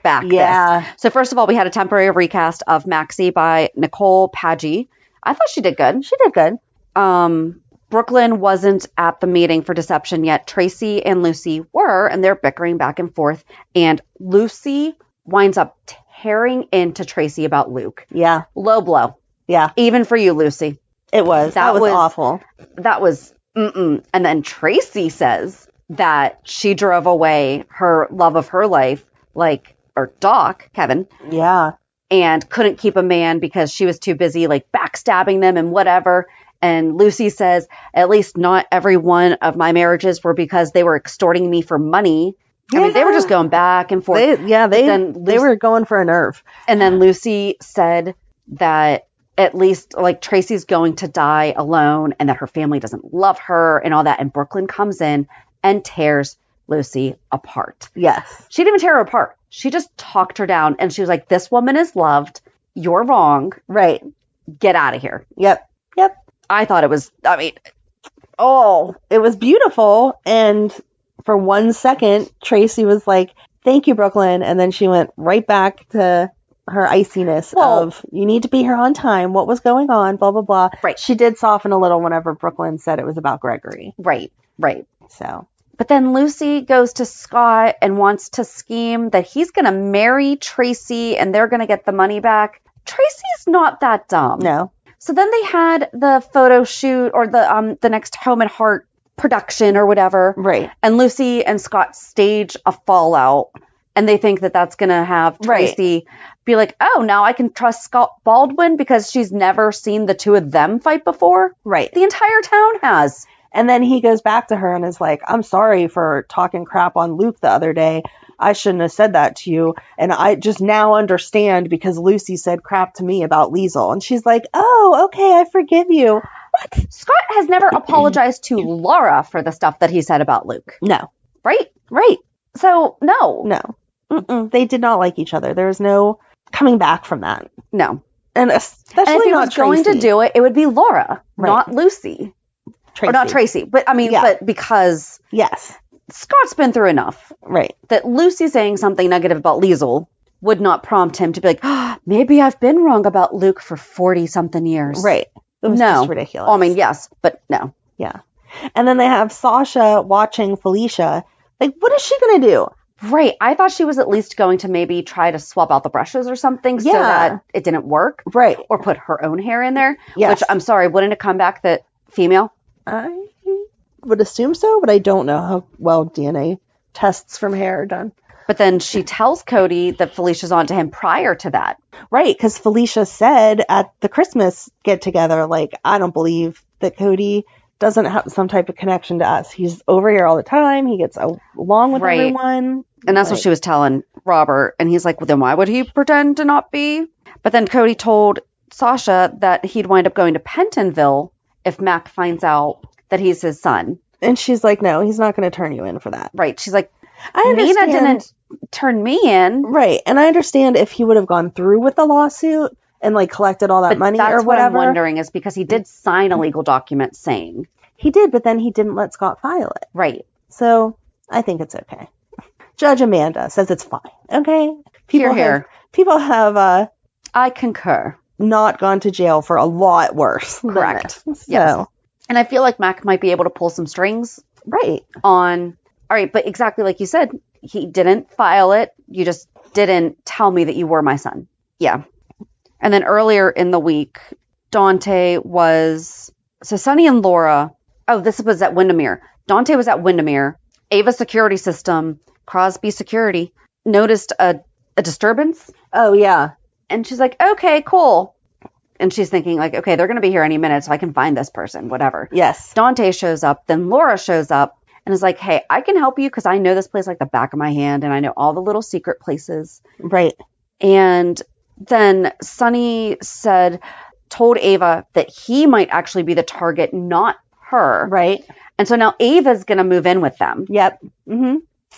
A: Yeah.
C: this. So first of all, we had a temporary recast of Maxie by Nicole Paggi. I thought she did good.
A: She did good.
C: Brooklyn wasn't at the meeting for deception yet. Tracy and Lucy were, and they're bickering back and forth. And Lucy winds up tearing into Tracy about Luke.
A: Yeah.
C: Low blow.
A: Yeah.
C: Even for you, Lucy.
A: It was. That was awful.
C: That was, And then Tracy says that she drove away her love of her life, or Doc, Kevin.
A: Yeah.
C: And couldn't keep a man because she was too busy, backstabbing them and whatever. And Lucy says, at least not every one of my marriages were because they were extorting me for money. I mean, they were just going back and forth.
A: They were going for a nerve.
C: And then Lucy said that at least Tracy's going to die alone and that her family doesn't love her and all that. And Brooklyn comes in and tears Lucy apart.
A: Yes.
C: She didn't even tear her apart. She just talked her down and she was like, this woman is loved. You're wrong.
A: Right.
C: Get out of here.
A: Yep.
C: I thought it was,
A: it was beautiful. And for 1 second, Tracy was like, thank you, Brooklyn. And then she went right back to her iciness of, you need to be here on time. What was going on? Blah, blah, blah.
C: Right.
A: She did soften a little whenever Brooklyn said it was about Gregory.
C: Right.
A: So.
C: But then Lucy goes to Scott and wants to scheme that he's going to marry Tracy and they're going to get the money back. Tracy's not that dumb.
A: No.
C: So then they had the photo shoot or the next Home and Heart production or whatever.
A: Right.
C: And Lucy and Scott stage a fallout. And they think that that's going to have Tracy be like, oh, now I can trust Scott Baldwin because she's never seen the two of them fight before.
A: Right.
C: The entire town has.
A: And then he goes back to her and is like, I'm sorry for talking crap on Luke the other day. I shouldn't have said that to you. And I just now understand because Lucy said crap to me about Liesel. And she's like, oh, okay, I forgive you.
C: What? Scott has never apologized to Laura for the stuff that he said about Luke.
A: No.
C: Right?
A: Right.
C: So, no.
A: No. Mm-mm. They did not like each other. There was no coming back from that.
C: No.
A: And especially
C: and if he
A: not
C: was going
A: Tracy.
C: to do it, it would be Laura,
A: Right.
C: not Lucy.
A: Tracy.
C: Or not Tracy. But, I mean, but because
A: Yes.
C: Scott's been through enough.
A: Right.
C: That Lucy saying something negative about Liesl would not prompt him to be like, oh, maybe I've been wrong about Luke for 40-something years.
A: Right. It was just ridiculous.
C: I mean, yes, but no.
A: Yeah. And then they have Sasha watching Felicia. Like, what is she going to do?
C: Right. I thought she was at least going to maybe try to swap out the brushes or something so that it didn't work.
A: Right.
C: Or put her own hair in there.
A: Yes.
C: Which, I'm sorry, wouldn't it come back that female?
A: I would assume so, but I don't know how well DNA tests from hair are done.
C: But then she tells Cody that Felicia's on to him prior to that.
A: Right, because Felicia said at the Christmas get-together, like, I don't believe that Cody doesn't have some type of connection to us. He's over here all the time. He gets along with everyone.
C: And that's what she was telling Robert. And he's like, well, then why would he pretend to not be? But then Cody told Sasha that he'd wind up going to Pentonville if Mac finds out that he's his son.
A: And she's like, no, he's not going to turn you in for that.
C: Right. She's like,
A: I understand.
C: Nina didn't turn me in.
A: Right. And I understand if he would have gone through with the lawsuit and like collected all that money or whatever.
C: What I'm wondering is because he did sign a legal document saying.
A: He did, but then he didn't let Scott file it.
C: Right.
A: So I think it's okay. Judge Amanda says it's fine. Okay. People have
C: I concur.
A: Not gone to jail for a lot worse.
C: Correct.
A: So.
C: Yes. And I feel like Mac might be able to pull some strings.
A: Right.
C: On. All right. But exactly like you said, he didn't file it. You just didn't tell me that you were my son. Yeah. And then earlier in the week, Dante was. So Sonny and Laura. Oh, this was at Windermere. Dante was at Windermere. Ava security system, Crosby security, noticed a disturbance.
A: Oh, yeah.
C: And she's like, okay, cool. And she's thinking like, okay, they're going to be here any minute, so I can find this person, whatever.
A: Yes.
C: Dante shows up. Then Laura shows up and is like, hey, I can help you because I know this place like the back of my hand and I know all the little secret places.
A: Right.
C: And then Sonny told Ava that he might actually be the target, not her.
A: Right.
C: And so now Ava's going to move in with them.
A: Yep. Mm-hmm.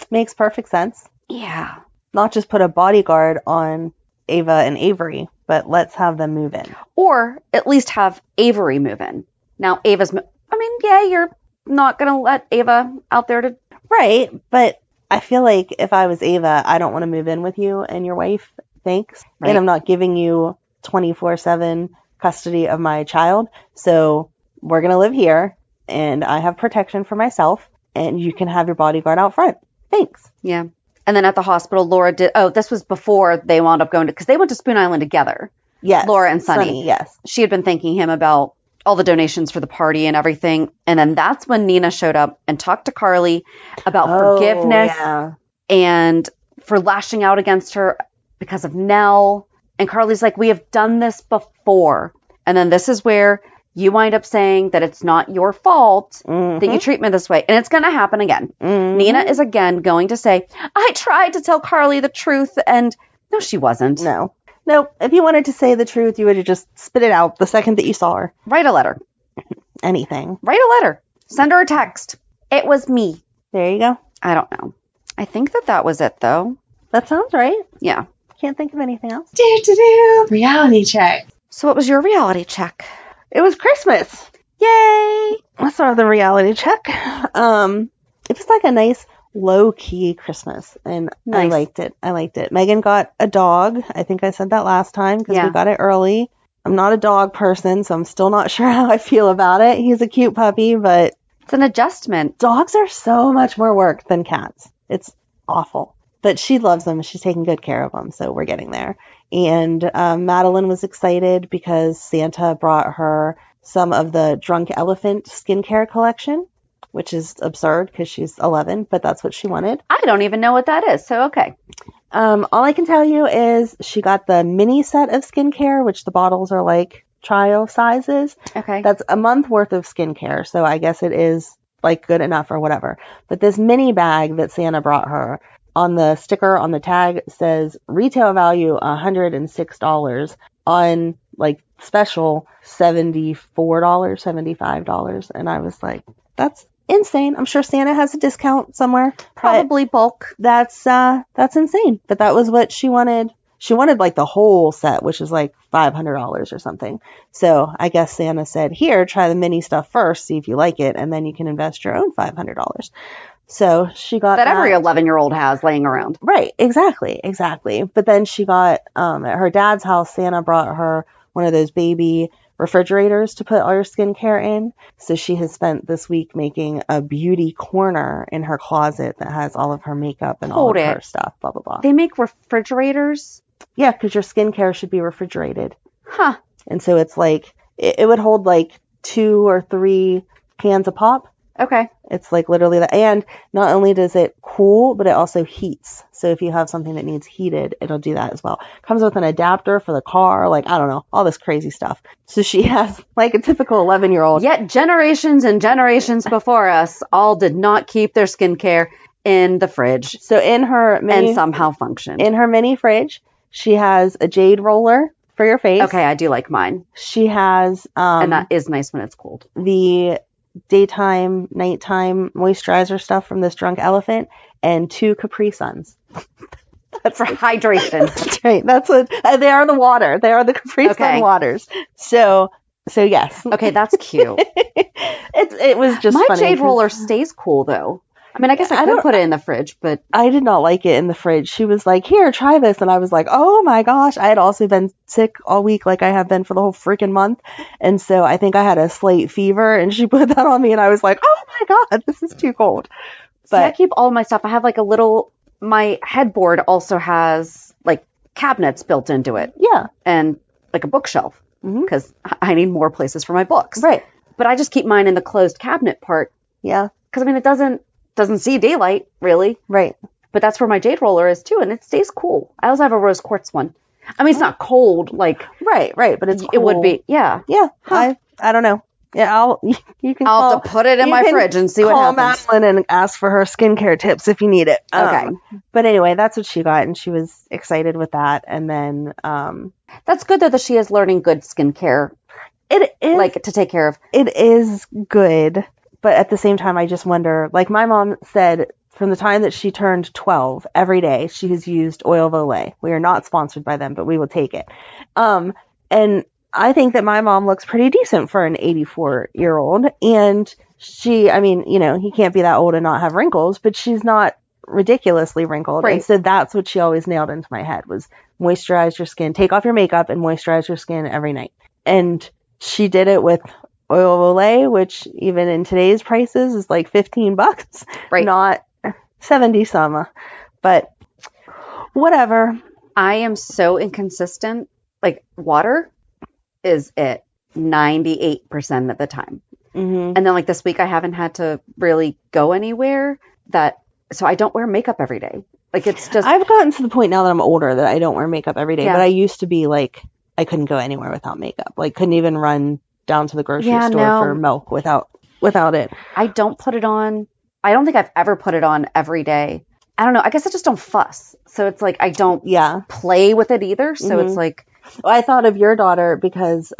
A: Makes perfect sense.
C: Yeah.
A: Not just put a bodyguard on Ava and Avery, but let's have them move in.
C: Or at least have Avery move in. Now Ava's, you're not going to let Ava out there to...
A: Right. But I feel like if I was Ava, I don't want to move in with you and your wife. Thanks. Right. And I'm not giving you 24/7 custody of my child. So we're going to live here. And I have protection for myself, and you can have your bodyguard out front. Thanks.
C: Yeah. And then at the hospital, Laura did... Oh, this was before they wound up going to... Because they went to Spoon Island together.
A: Yes.
C: Laura and Sonny.
A: Yes.
C: She had been thanking him about all the donations for the party and everything. And then that's when Nina showed up and talked to Carly about forgiveness and for lashing out against her because of Nell. And Carly's like, we have done this before. And then this is where... you wind up saying that it's not your fault that you treat me this way. And it's going to happen again. Mm-hmm. Nina is again going to say, I tried to tell Carly the truth. And no, she wasn't.
A: No. If you wanted to say the truth, you would have just spit it out the second that you saw her.
C: Write a letter.
A: Anything.
C: Write a letter. Send her a text. It was me.
A: There you go.
C: I don't know. I think that was it, though.
A: That sounds right.
C: Yeah.
A: Can't think of anything else.
D: Reality check.
C: So what was your reality check?
A: It was Christmas.
C: Yay!
A: Let's start with the reality check. It was like a nice low-key Christmas, and nice. I liked it. Megan got a dog. I think I said that last time because we got it early. I'm not a dog person, so I'm still not sure how I feel about it. He's a cute puppy, but...
C: it's an adjustment.
A: Dogs are so much more work than cats. It's awful. But she loves them. She's taking good care of them, so we're getting there. And Madeline was excited because Santa brought her some of the Drunk Elephant skincare collection, which is absurd because she's 11, but that's what she wanted.
C: I don't even know what that is, so okay.
A: All I can tell you is she got the mini set of skincare, which the bottles are like trial sizes.
C: Okay.
A: That's a month worth of skincare, so I guess it is like good enough or whatever. But this mini bag that Santa brought her, on the sticker on the tag says retail value $106 on like special $74, $75. And I was like, that's insane. I'm sure Santa has a discount somewhere.
C: Probably bulk.
A: That's insane. But that was what she wanted. She wanted like the whole set, which is like $500 or something. So I guess Santa said, here, try the mini stuff first, see if you like it, and then you can invest your own $500. So she got
C: that every 11-year-old has laying around.
A: Right. Exactly. But then she got, at her dad's house, Santa brought her one of those baby refrigerators to put all your skincare in. So she has spent this week making a beauty corner in her closet that has all of her makeup and all of her stuff, blah, blah, blah.
C: They make refrigerators?
A: Yeah, because your skincare should be refrigerated.
C: Huh.
A: And so it's like, it would hold like 2 or 3 cans of pop.
C: Okay.
A: It's like literally that. And not only does it cool, but it also heats. So if you have something that needs heated, it'll do that as well. Comes with an adapter for the car. Like, I don't know, all this crazy stuff. So she has like a typical 11-year-old.
C: Yet generations and generations before us all did not keep their skincare in the fridge.
A: So in her mini,
C: and somehow functioned.
A: In her mini fridge, she has a jade roller for your face.
C: Okay, I do like mine.
A: She has
C: and that is nice when it's cold.
A: The daytime, nighttime moisturizer stuff from this drunk elephant, and 2 Capri Suns.
C: That's for hydration.
A: That's right. That's what they are. The water. They are the Capri Sun waters. So yes.
C: Okay, that's cute.
A: It was just
C: my
A: funny
C: jade roller stays cool though. I mean, I guess I could put it in the fridge, but
A: I did not like it in the fridge. She was like, here, try this. And I was like, oh my gosh. I had also been sick all week, like I have been for the whole freaking month. And so I think I had a slight fever, and she put that on me, and I was like, oh my God, this is too cold.
C: But I keep all my stuff. I have like my headboard also has like cabinets built into it.
A: Yeah.
C: And like a bookshelf, because I need more places for my books.
A: Right.
C: But I just keep mine in the closed cabinet part.
A: Yeah.
C: Because I mean, it doesn't see daylight, really.
A: Right.
C: But that's where my jade roller is, too, and it stays cool. I also have a rose quartz one. I mean, it's not cold, like...
A: Right, but it's cool.
C: It would be, yeah.
A: Yeah, huh. I don't know. Yeah,
C: I'll have to put it in my fridge and see what happens.
A: Call Madeline and ask for her skincare tips if you need it.
C: Okay.
A: But anyway, that's what she got, and she was excited with that, and then...
C: That's good, though, that she is learning good skincare.
A: It is...
C: Like, to take care of.
A: It is good. But at the same time, I just wonder, like my mom said, from the time that she turned 12, every day she has used Oil of Olay. We are not sponsored by them, but we will take it. And I think that my mom looks pretty decent for an 84-year-old. And she, I mean, he can't be that old and not have wrinkles, but she's not ridiculously wrinkled.
C: Right.
A: And so that's what she always nailed into my head was moisturize your skin, take off your makeup and moisturize your skin every night. And she did it with Oil of Olay, which even in today's prices is like $15,
C: right?
A: Not 70 some, but whatever.
C: I am so inconsistent. Like water is at 98% of the time, and then like this week I haven't had to really go anywhere. So I don't wear makeup every day. Like it's just
A: I've gotten to the point now that I'm older that I don't wear makeup every day. Yeah. But I used to be like I couldn't go anywhere without makeup. Like couldn't even run down to the grocery store for milk without it.
C: I don't put it on. I don't think I've ever put it on every day. I don't know. I guess I just don't fuss. So it's like I don't play with it either. So it's like...
A: Well, I thought of your daughter because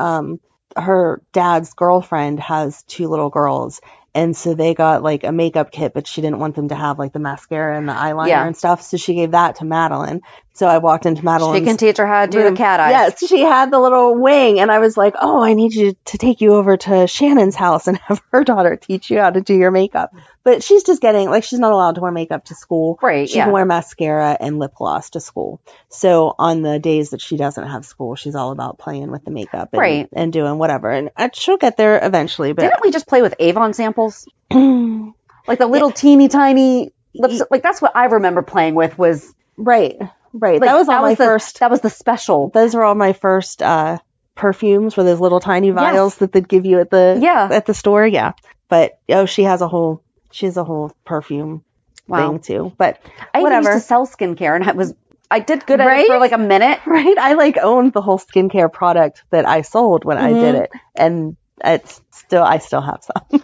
A: her dad's girlfriend has 2 little girls. And so they got like a makeup kit, but she didn't want them to have like the mascara and the eyeliner and stuff. So she gave that to Madeline. So I walked into Madeline.
C: She can teach her how to do the cat eyes.
A: Yes, she had the little wing. And I was like, oh, I need you to take you over to Shannon's house and have her daughter teach you how to do your makeup. But she's just getting, like, she's not allowed to wear makeup to school.
C: Right,
A: She can wear mascara and lip gloss to school. So on the days that she doesn't have school, she's all about playing with the makeup and doing whatever. And she'll get there eventually. But
C: didn't we just play with Avon samples? Like the little teeny tiny lips. Like that's what I remember playing with was...
A: Right.
C: Like,
A: that was all my first.
C: That was the special.
A: Those were all my first perfumes, were those little tiny vials that they'd give you at the store. Yeah. But she has a whole perfume thing too. But
C: I
A: whatever.
C: used to sell skincare, and I did good at it for like a minute.
A: Right. I like owned the whole skincare product that I sold when I did it, and I still have some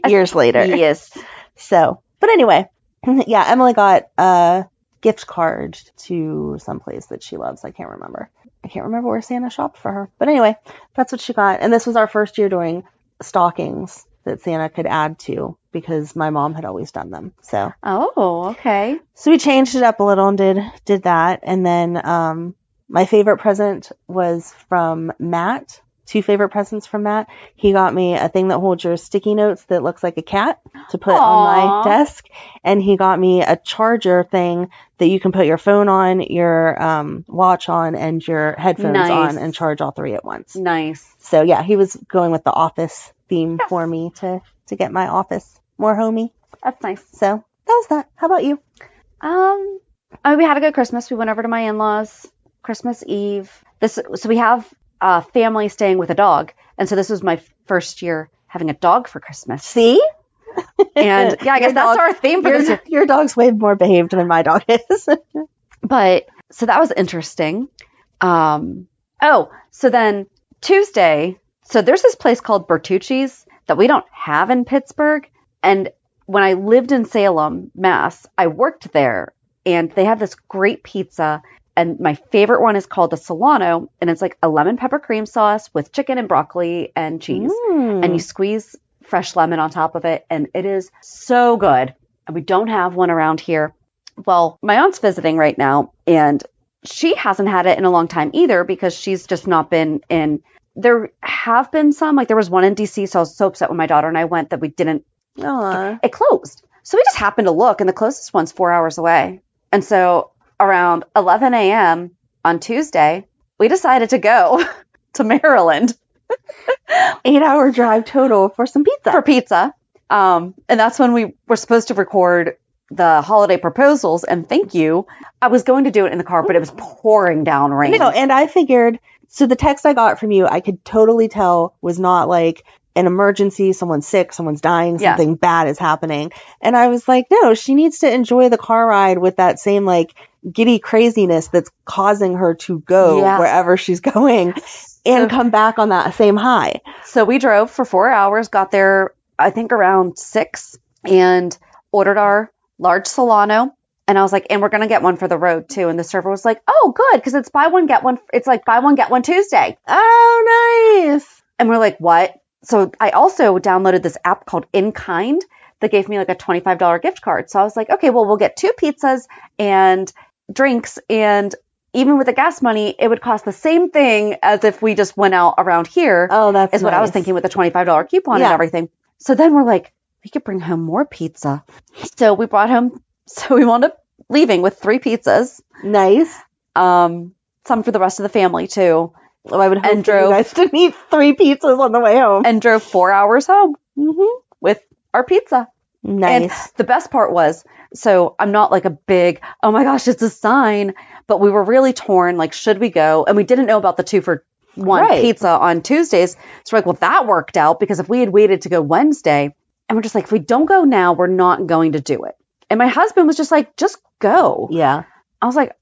A: years later.
C: Yes.
A: So, but anyway, yeah, Emily got a gift card to someplace that she loves. I can't remember. I can't remember where Santa shopped for her. But anyway, that's what she got. And this was our first year doing stockings that Santa could add to because my mom had always done them. So
C: okay.
A: So we changed it up a little and did that. And then my favorite present was from Matt. 2 favorite presents from Matt. He got me a thing that holds your sticky notes that looks like a cat to put on my desk. And he got me a charger thing that you can put your phone on, your watch on, and your headphones on and charge all 3 at once.
C: Nice.
A: So yeah, he was going with the office theme for me to get my office more homey.
C: That's nice.
A: So that was that. How about you?
C: We had a good Christmas. We went over to my in-laws Christmas Eve. So we have family staying with a dog. And so this was my first year having a dog for Christmas.
A: See?
C: And yeah, I guess that's our theme for this year.
A: Your dog's way more behaved than my dog is.
C: But so that was interesting. So then Tuesday, so there's this place called Bertucci's that we don't have in Pittsburgh. And when I lived in Salem, Mass, I worked there and they have this great pizza. And my favorite one is called the Solano, and it's like a lemon pepper cream sauce with chicken and broccoli and cheese. And you squeeze fresh lemon on top of it, and it is so good. And we don't have one around here. Well, my aunt's visiting right now, and she hasn't had it in a long time either because she's just not been in. There have been some, like there was one in DC, so I was so upset when my daughter and I went that we didn't. It closed. So we just happened to look, and the closest one's 4 hours away. And so around 11 a.m. on Tuesday, we decided to go to Maryland.
A: 8-hour drive total for some pizza.
C: For pizza. And that's when we were supposed to record the holiday proposals and thank you. I was going to do it in the car, but it was pouring down rain.
A: No, and I figured, so the text I got from you, I could totally tell was not like an emergency, someone's sick, someone's dying, something bad is happening. And I was like, no, she needs to enjoy the car ride with that same like giddy craziness that's causing her to go wherever she's going and come back on that same high.
C: So we drove for 4 hours, got there, I think around 6 and ordered our large Solano. And I was like, and we're going to get one for the road too. And the server was like, oh, good. Cause it's buy one, get one. It's like buy one, get one Tuesday.
A: Oh, nice.
C: And we're like, what? So I also downloaded this app called In Kind that gave me like a $25 gift card. So I was like, okay, well, we'll get 2 pizzas and drinks. And even with the gas money, it would cost the same thing as if we just went out around here.
A: Oh, that's
C: is what I was thinking with the $25 coupon and everything. So then we're like, we could bring home more pizza. So we brought home, so we wound up leaving with 3 pizzas.
A: Nice.
C: Some for the rest of the family too.
A: Well, I would hope you guys to eat 3 pizzas on the way home.
C: And drove 4 hours home with our pizza.
A: Nice.
C: And the best part was, so I'm not like a big, oh my gosh, it's a sign, but we were really torn, like, should we go? And we didn't know about the 2-for-1 pizza on Tuesdays. So we're like, well, that worked out because if we had waited to go Wednesday, and we're just like, if we don't go now, we're not going to do it. And my husband was just like, just go.
A: Yeah.
C: I was like,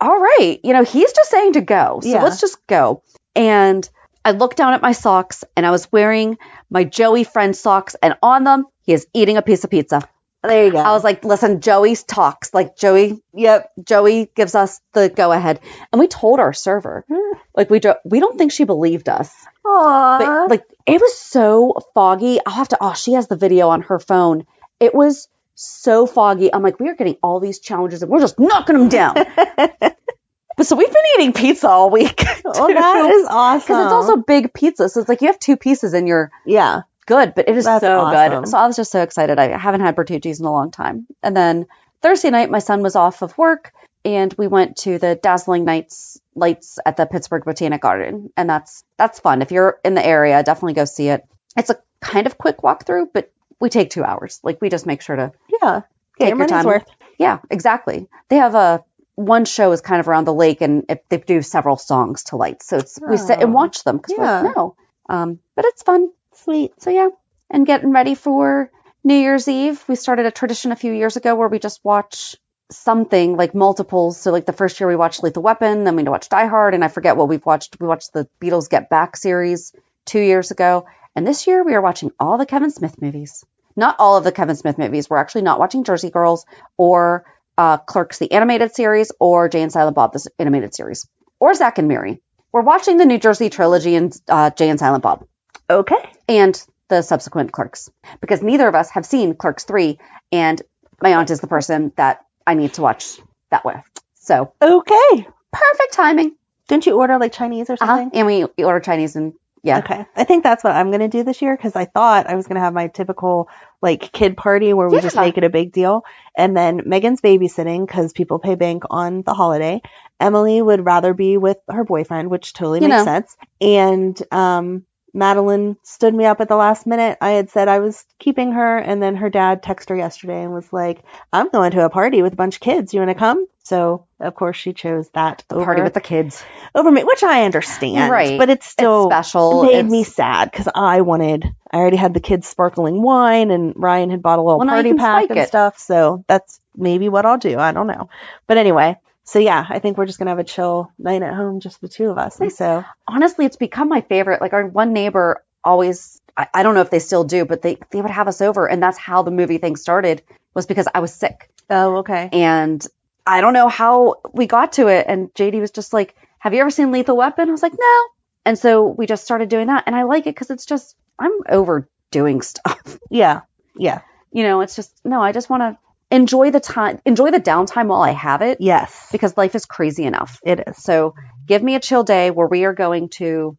C: all right, he's just saying to go. So let's just go. And I looked down at my socks and I was wearing my Joey friend socks and on them, he is eating a piece of pizza.
A: There you go.
C: I was like, listen, Joey talks. Like Joey gives us the go ahead. And we told our server, like we don't think she believed us.
A: Aww.
C: But like it was so foggy. She has the video on her phone. It was so foggy. I'm like, we are getting all these challenges and we're just knocking them down. But so we've been eating pizza all week.
A: Oh, that is awesome.
C: Because it's also big pizza. So it's like you have 2 pieces and you're good, but it is so
A: awesome.
C: good. So I was just so excited. I haven't had Bertucci's in a long time. And then Thursday night, my son was off of work and we went to the Dazzling Lights at the Pittsburgh Botanic Garden. And that's fun. If you're in the area, definitely go see it. It's a kind of quick walkthrough, but we take 2 hours. Like we just make sure to
A: get your time. Worth.
C: Yeah, exactly. They have one show is kind of around the lake and they do several songs to lights. So we sit and watch them because we're like, no. But it's fun.
A: Sweet.
C: So yeah. And getting ready for New Year's Eve. We started a tradition a few years ago where we just watch something like multiples. So like the first year we watched Lethal Weapon, then we watched Die Hard, and I forget what we've watched. We watched the Beatles Get Back series 2 years ago. And this year we are watching all the Kevin Smith movies. Not all of the Kevin Smith movies. We're actually not watching Jersey Girls or Clerks, the animated series, or Jay and Silent Bob, the animated series, or Zack and Miri. We're watching the New Jersey trilogy and Jay and Silent Bob.
A: Okay.
C: And the subsequent Clerks. Because neither of us have seen Clerks 3, and my aunt is the person that I need to watch that with. So.
A: Okay.
C: Perfect timing.
A: Didn't you order like Chinese or something?
C: And we ordered Chinese and yeah.
A: Okay. I think that's what I'm going to do this year because I thought I was going to have my typical like kid party where we just make it a big deal. And then Megan's babysitting because people pay bank on the holiday. Emily would rather be with her boyfriend, which totally makes sense. And Madeline stood me up at the last minute. I had said I was keeping her, and then her dad texted her yesterday and was like, I'm going to a party with a bunch of kids. You want to come? So, of course, she chose that
C: party with the kids
A: over me, which I understand.
C: Right.
A: But it's still
C: special.
A: Made me sad because I already had the kids sparkling wine, and Ryan had bought a little party pack and stuff. So that's maybe what I'll do. I don't know. But anyway. So yeah, I think we're just going to have a chill night at home, just the two of us. And so
C: honestly, it's become my favorite. Like our one neighbor always, I don't know if they still do, but they would have us over. And that's how the movie thing started, was because I was sick.
A: Oh, okay.
C: And I don't know how we got to it. And JD was just like, have you ever seen Lethal Weapon? I was like, no. And so we just started doing that. And I like it because it's just, I'm overdoing stuff.
A: Yeah. Yeah.
C: You know, it's just, no, I just want to enjoy the downtime while I have it.
A: Yes.
C: Because life is crazy enough.
A: It is.
C: So give me a chill day where we are going to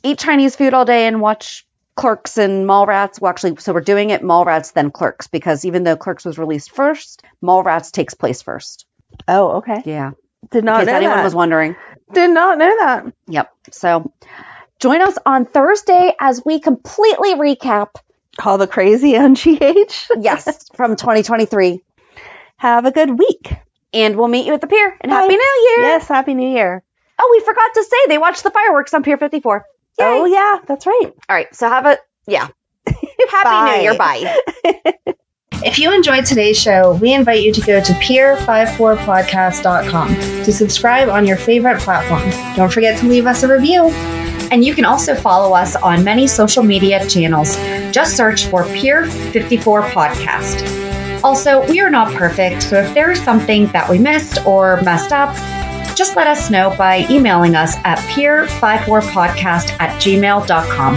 C: eat Chinese food all day and watch Clerks and Mallrats. Well, actually, so we're doing it Mallrats, then Clerks, because even though Clerks was released first, Mallrats takes place first.
A: Oh, okay.
C: Yeah.
A: Did not know that.
C: Anyone was wondering.
A: Did not know that.
C: Yep. So join us on Thursday as we completely recap
A: All the Crazy on GH.
C: Yes, from 2023.
A: Have a good week.
C: And we'll meet you at the pier. And Happy New Year.
A: Yes, Happy New Year.
C: Oh, we forgot to say they watched the fireworks on Pier 54. Yay.
A: Oh, yeah, that's right.
C: All right, so Happy New Year. Bye.
D: If you enjoyed today's show, we invite you to go to pier54podcast.com to subscribe on your favorite platform. Don't forget to leave us a review.
B: And you can also follow us on many social media channels. Just search for Pier 54 Podcast. Also, we are not perfect, so if there is something that we missed or messed up, just let us know by emailing us at pier54podcast@gmail.com.